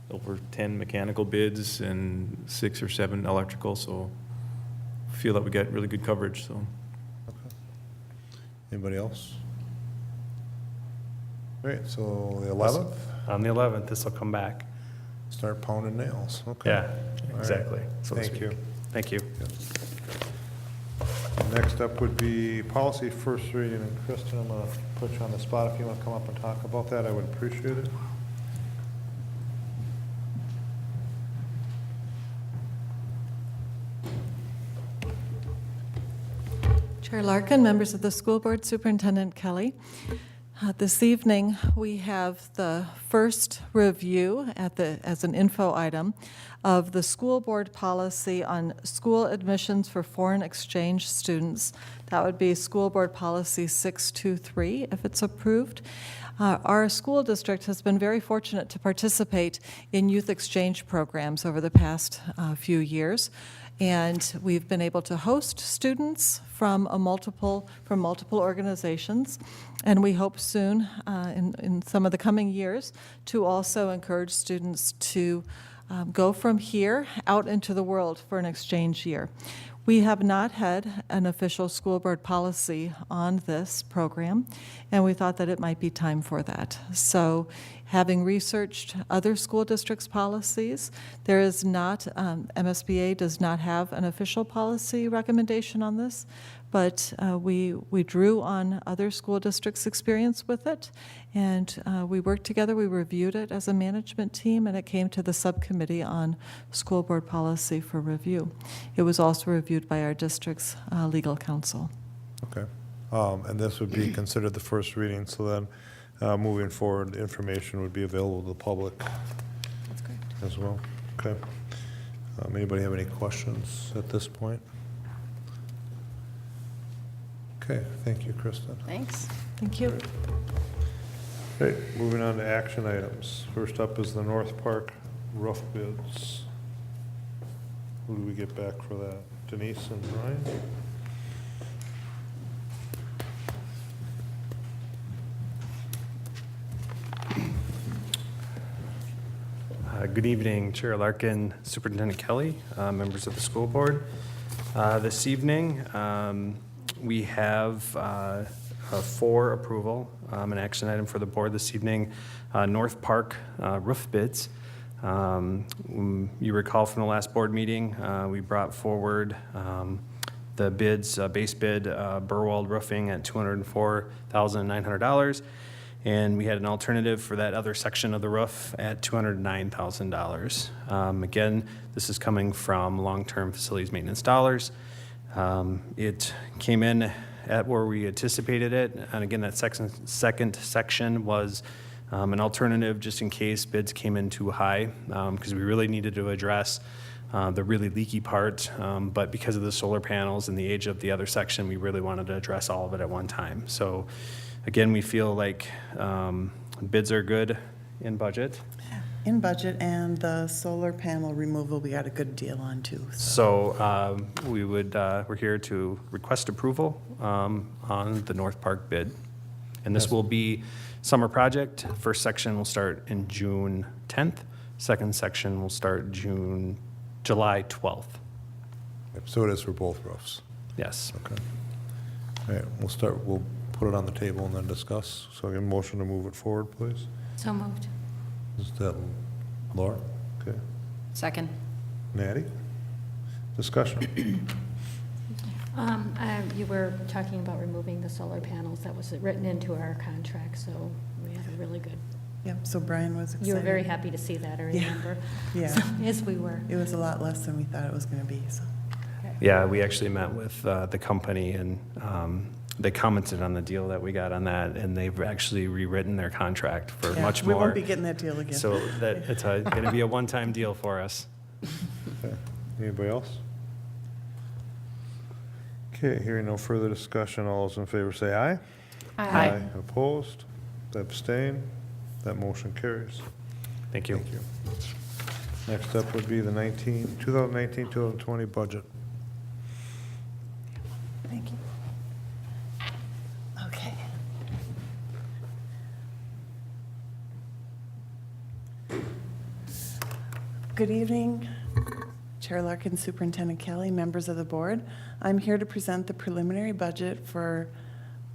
over 10 mechanical bids and 6 or 7 electrical, so I feel that we got really good coverage, so. Okay. Anybody else? Great, so the 11th? On the 11th, this will come back. Start pounding nails, okay. Yeah, All exactly. right. So to Thank you. speak. Thank you. Next up would be policy first reading, and Kristen, I'm gonna put you on the spot. If you wanna come up and talk about that, I would appreciate it. Chair Larkin, members of the school board, Superintendent Kelly. This evening, we have the first review as an info item of the school board policy on school admissions for foreign exchange students. That would be School Board Policy 623, if it's approved. Our school district has been very fortunate to participate in youth exchange programs over the past few years. And we've been able to host students from multiple organizations, and we hope soon, in some of the coming years, to also encourage students to go from here out into the world for an exchange year. We have not had an official school board policy on this program, and we thought that it might be time for that. So, having researched other school districts' policies, there is not, MSBA does not have an official policy recommendation on this, but we drew on other school districts' experience with it, and we worked together, we reviewed it as a management team, and it came to the subcommittee on school board policy for review. It was also reviewed by our district's legal counsel. Okay. And this would be considered the first reading, so then moving forward, information would be available to the public. That's correct. As well. Okay. Anybody have any questions at this point? Okay, thank you, Kristen. Thanks. Thank you. Okay, moving on to action items. First up is the North Park roof bids. Who do we get back for that? Denise and Bryan? Good evening, Chair Larkin, Superintendent Kelly, members of the school board. This evening, we have for approval, an action item for the board this evening, North Park roof bids. You recall from the last board meeting, we brought forward the bids, base bid, Burwald Roofing at $204,900. And we had an alternative for that other section of the roof at $209,000. Again, this is coming from long-term facilities maintenance dollars. It came in at where we anticipated it. And again, that second section was an alternative just in case bids came in too high, because we really needed to address the really leaky part. But because of the solar panels and the age of the other section, we really wanted to address all of it at one time. So again, we feel like bids are good in budget. In budget, and the solar panel removal, we got a good deal on too. So we're here to request approval on the North Park bid. And this will be summer project. First section will start in June 10th. Second section will start July 12th. So it is for both roofs? Yes. Okay. All right, we'll put it on the table and then discuss. So again, motion to move it forward, please. So moved. Is that Laura? Okay. Second. Natty? Discussion? You were talking about removing the solar panels. That was written into our contract, so we had a really good. Yep, so Bryan was excited. You were very happy to see that, I remember. Yeah. So, yes, we were. It was a lot less than we thought it was going to be, so. Yeah, we actually met with the company, and they commented on the deal that we got on that, and they've actually rewritten their contract for Yeah, much we more. won't be getting that deal again. So that it's going to be a one-time deal for us. Okay. Anybody else? Okay, hearing no further discussion, all those in favor say aye. Aye. Opposed? Abstain? That motion carries. Thank you. Thank you. Next up would be the 2019-2020 budget. Thank you. Okay. Good evening, Chair Larkin, Superintendent Kelly, members of the board. I'm here to present the preliminary budget for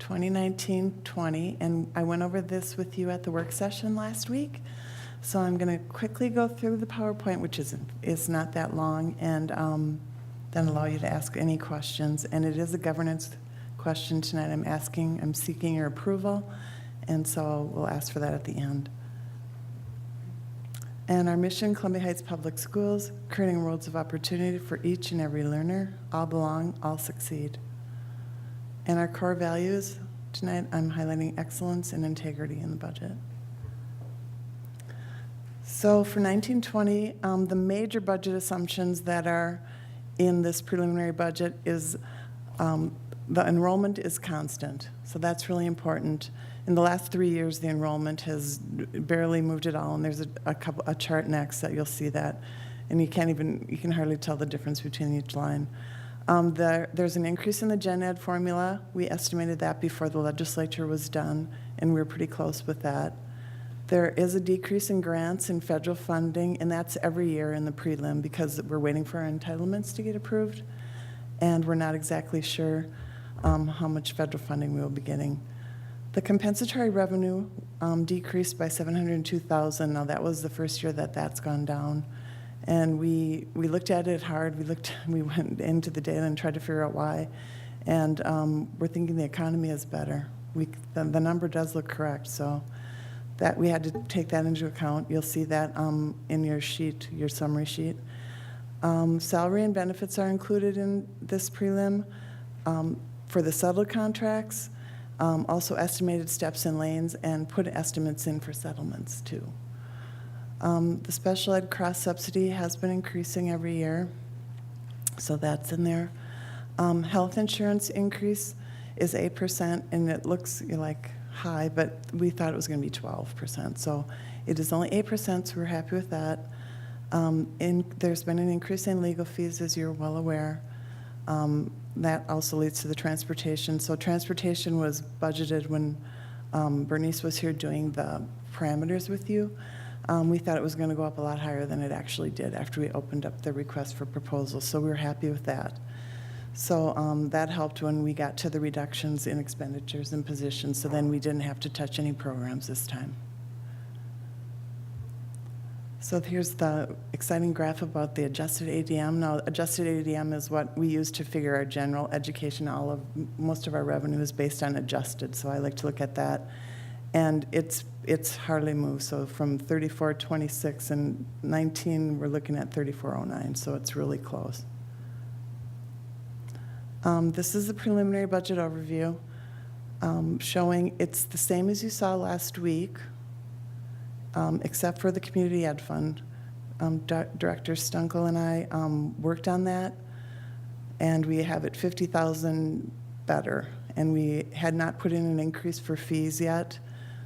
2019-20, and I went over this with you at the work session last week. So I'm going to quickly go through the PowerPoint, which is not that long, and then allow you to ask any questions. And it is a governance question tonight. I'm seeking your approval, and so we'll ask for that at the end. And our mission, Columbia Heights Public Schools, creating worlds of opportunity for each and every learner. All belong, all succeed. And our core values, tonight I'm highlighting excellence and integrity in the budget. So for 1920, the major budget assumptions that are in this preliminary budget is the enrollment is constant. So that's really important. In the last 3 years, the enrollment has barely moved at all, and there's a chart next that you'll see that, and you can hardly tell the difference between each line. There's an increase in the gen ed formula. We estimated that before the legislature was done, and we were pretty close with that. There is a decrease in grants and federal funding, and that's every year in the prelim because we're waiting for our entitlements to get approved, and we're not exactly sure how much federal funding we will be getting. The compensatory revenue decreased by $702,000. Now that was the first year that that's gone down, and we looked at it hard. We went into the data and tried to figure out why, and we're thinking the economy is better. The number does look correct, so that we had to take that into account. You'll see that in your sheet, your summary sheet. Salary and benefits are included in this prelim for the settled contracts. Also estimated steps and lanes, and put estimates in for settlements too. The special ed cross subsidy has been increasing every year, so that's in there. Health insurance increase is 8%, and it looks like high, but we thought it was going to be 12%. So it is only 8%, so we're happy with that. There's been an increase in legal fees, as you're well aware. That also leads to the transportation. So transportation was budgeted when Bernice was here doing the parameters with you. We thought it was going to go up a lot higher than it actually did after we opened up the request for proposals. So we were happy with that. So that helped when we got to the reductions in expenditures and positions. So then we didn't have to touch any programs this time. So here's the exciting graph about the adjusted ADM. Now, adjusted ADM is what we use to figure our general education. Most of our revenue is based on adjusted, so I like to look at that. And it's hardly moved. So from 34.26 and 19, we're looking at 34.09. So it's really close. This is the preliminary budget overview showing it's the same as you saw last week. Except for the Community Ed Fund. Director Stunkel and I worked on that, and we have it $50,000 better. And we had not put in an increase for fees yet,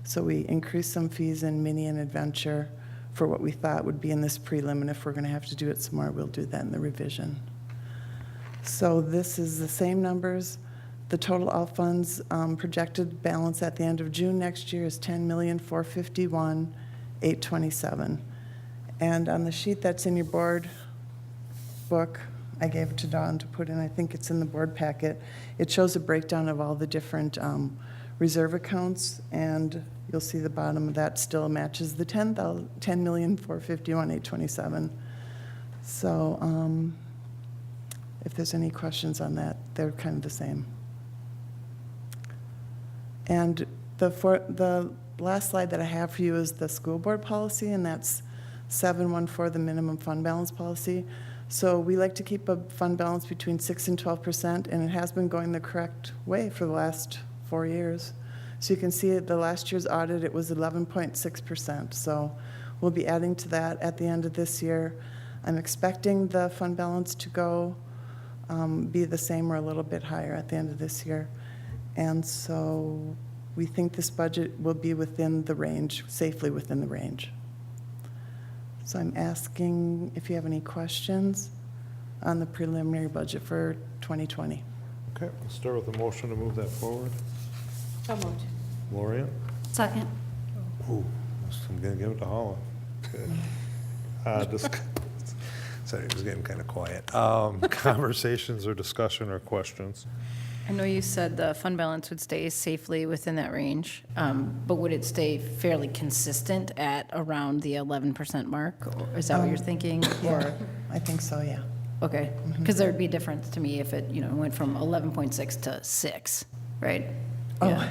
so we increased some fees in mini and adventure for what we thought would be in this prelim, and if we're going to have to do it some more, we'll do that in the revision. So this is the same numbers. The total all funds projected balance at the end of June next year is $10,451,827. And on the sheet that's in your board book, I gave it to Dawn to put in, I think it's in the board packet, it shows a breakdown of all the different reserve accounts and You'll see the bottom of that still matches the 10,451,827. So if there's any questions on that, they're kind of the same. And the last slide that I have for you is the school board policy, and that's 714, the minimum fund balance policy. So we like to keep a fund balance between 6 and 12%, and it has been going the correct way for the last 4 years. So you can see at the last year's audit, it was 11.6%. So we'll be adding to that at the end of this year. I'm expecting the fund balance to go be the same or a little bit higher at the end of this year. And so we think this budget will be within the range, safely within the range. So I'm asking if you have any questions on the preliminary budget for 2020. Okay, we'll start with a motion to move that forward. So moved. Gloria? Second. Ooh, I'm gonna give it to Holly. Okay. Sorry, it was getting kind of quiet. Conversations or discussion or questions? I know you said the fund balance would stay safely within that range, but would it stay fairly consistent at around the 11% mark? Or is that what you're thinking? Yeah, I think so, yeah. Okay, because there'd be a difference to me if it, went from 11.6 to 6, right? Oh, Yeah.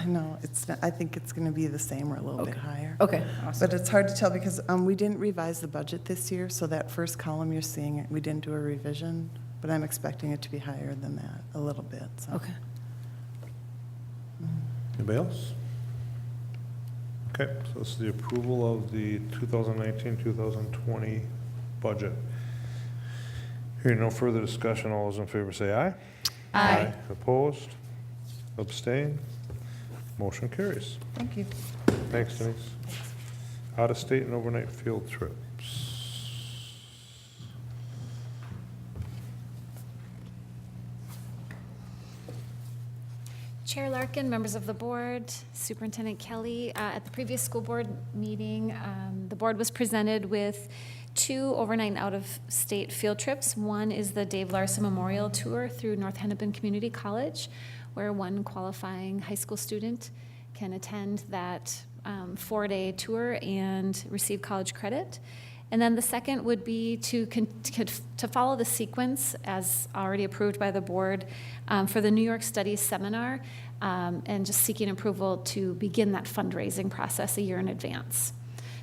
no, it's not. I think it's going to be the same or a little bit higher. Okay, awesome. But it's hard to tell because we didn't revise the budget this year, so that first column you're seeing, we didn't do a revision, but I'm expecting it to be higher than that, a little bit. So. Okay. Anybody else? Okay, so this is the approval of the 2019-2020 budget. Hearing no further discussion, all those in favor say aye. Aye. Opposed? Abstain? Motion carries. Thank you. Thanks, Denise. Out-of-state and overnight field trips. Chair Larkin, members of the board, Superintendent Kelly, at the previous school board meeting, the board was presented with 2 overnight and out-of-state field trips. One is the Dave Larson Memorial Tour through North Hennepin Community College, where one qualifying high school student can attend that 4-day tour and receive college credit. And then the second would be to follow the sequence as already approved by the board for the New York Studies Seminar, and just seeking approval to begin that fundraising process a year in advance.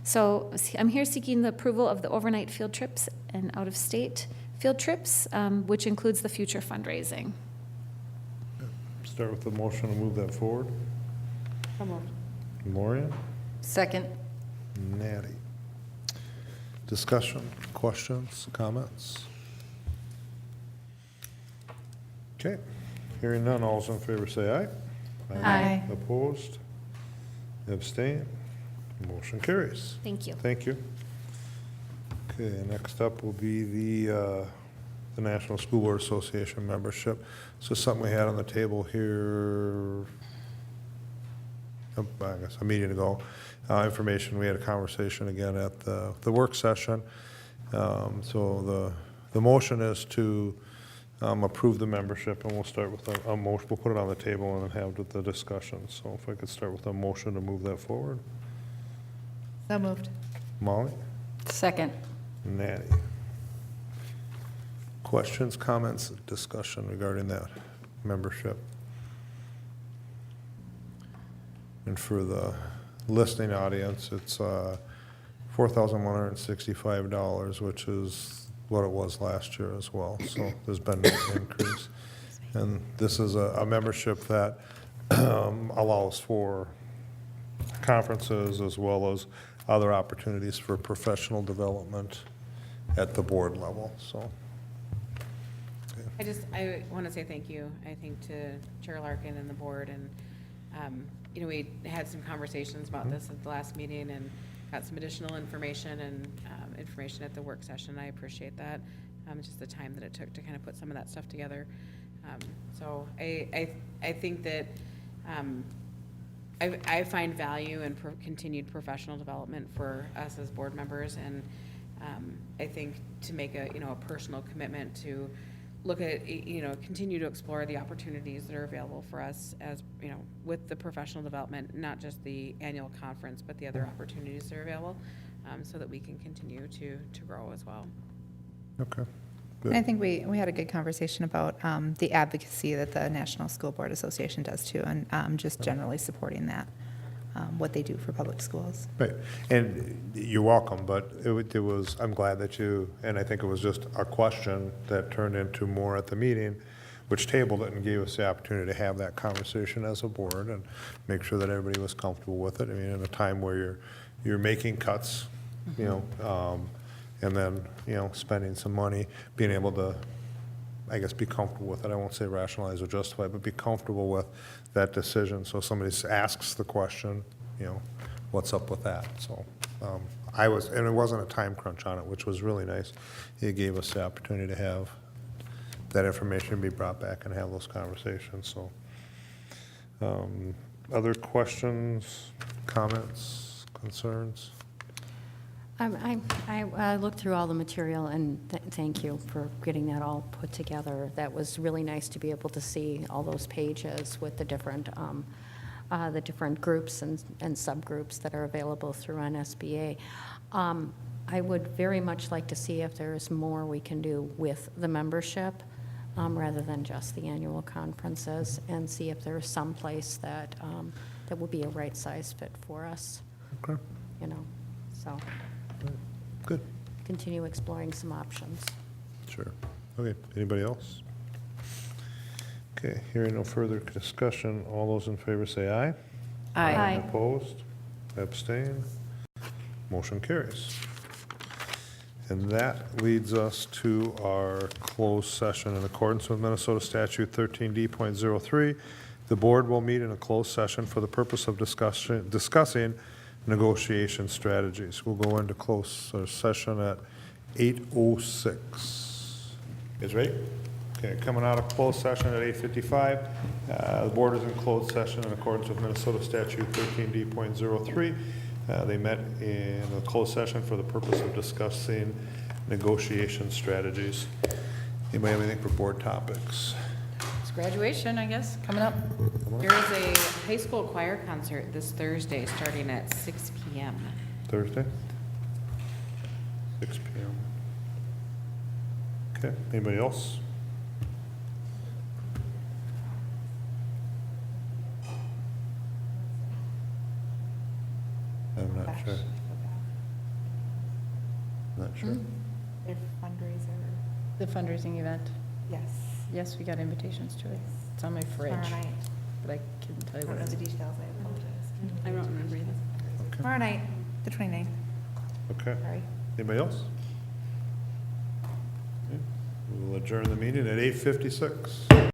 So I'm here seeking the approval of the overnight field trips and out-of-state field trips, which includes the future fundraising. Start with the motion to move that forward. So moved. Gloria? Second. Natty. Discussion, questions, comments? Okay, hearing none, all those in favor say aye. Aye. Opposed? Abstain? Motion carries. Thank you. Thank you. Okay, next up will be the National School Board Association membership. So something we had on the table here, I guess, a meeting ago. Information, we had a conversation again at the work session. So the motion is to approve the membership, and we'll start with a motion. We'll put it on the table and then have the discussion. So if I could start with a motion to move that forward. So moved. Molly? Second. Natty. Questions, comments, discussion regarding that membership? And for the listening audience, it's $4,165, which is what it was last year as well. So there's been no increase. And this is a membership that allows for conferences as well as other opportunities for professional development at the board level. So. I want to say thank you, I think, to Chair Larkin and the board, and we had some conversations about this at the last meeting and got some additional information and information at the work session. I appreciate that, just the time that it took to kind of put some of that stuff together. So I think that I find value in continued professional development for us as board members, and I think to make a personal commitment to look at, continue to explore the opportunities that are available for us as, with the professional development, not just the annual conference, but the other opportunities that are available, so that we can continue to grow as well. Okay. And I think we had a good conversation about the advocacy that the National School Board Association does too, and just generally supporting that, what they do for public schools. Right, and you're welcome, but it was, I'm glad that you, and I think it was just a question that turned into more at the meeting, which tabled it and gave us the opportunity to have that conversation as a board and make sure that everybody was comfortable with it. I mean, in a time where you're making cuts, and then, spending some money, being able to, I guess, be comfortable with it. I won't say rationalize or justify, but be comfortable with that decision. So if somebody asks the question, what's up with that? So and it wasn't a time crunch on it, which was really nice. It gave us the opportunity to have that information be brought back and have those conversations. So other questions, comments, concerns? I looked through all the material, and thank you for getting that all put together. That was really nice to be able to see all those pages with the different groups and subgroups that are available through NSBA. I would very much like to see if there's more we can do with the membership, rather than just the annual conferences, and see if there's some place that that would be a right size fit for us. Okay. So. Good. Continue exploring some options. Sure. Okay, anybody else? Okay, hearing no further discussion, all those in favor say aye. Aye. Aye. Opposed? Abstain? Motion carries. And that leads us to our closed session. In accordance with Minnesota Statute 13D.03, the board will meet in a closed session for the purpose of discussing negotiation strategies. We'll go into closed session at 8:06. You guys ready? Okay, coming out of closed session at 8:55. The board is in closed session in accordance with Minnesota Statute 13D.03. They met in a closed session for the purpose of discussing negotiation strategies. Anybody have anything for board topics? It's graduation, I guess, coming up. There is a high school choir concert this Thursday, starting at 6 p.m. Thursday? 6 p.m. Okay, anybody else? I'm not sure. Not sure. Their fundraiser. The fundraising event. Yes. Yes, we got invitations to it. It's on my fridge. Tomorrow night. But I couldn't tell you I don't what know it the is. details, I apologize. I don't remember either. Tomorrow night, the 29th. Okay. Sorry. Anybody else? Okay. We'll adjourn the meeting at 8:56.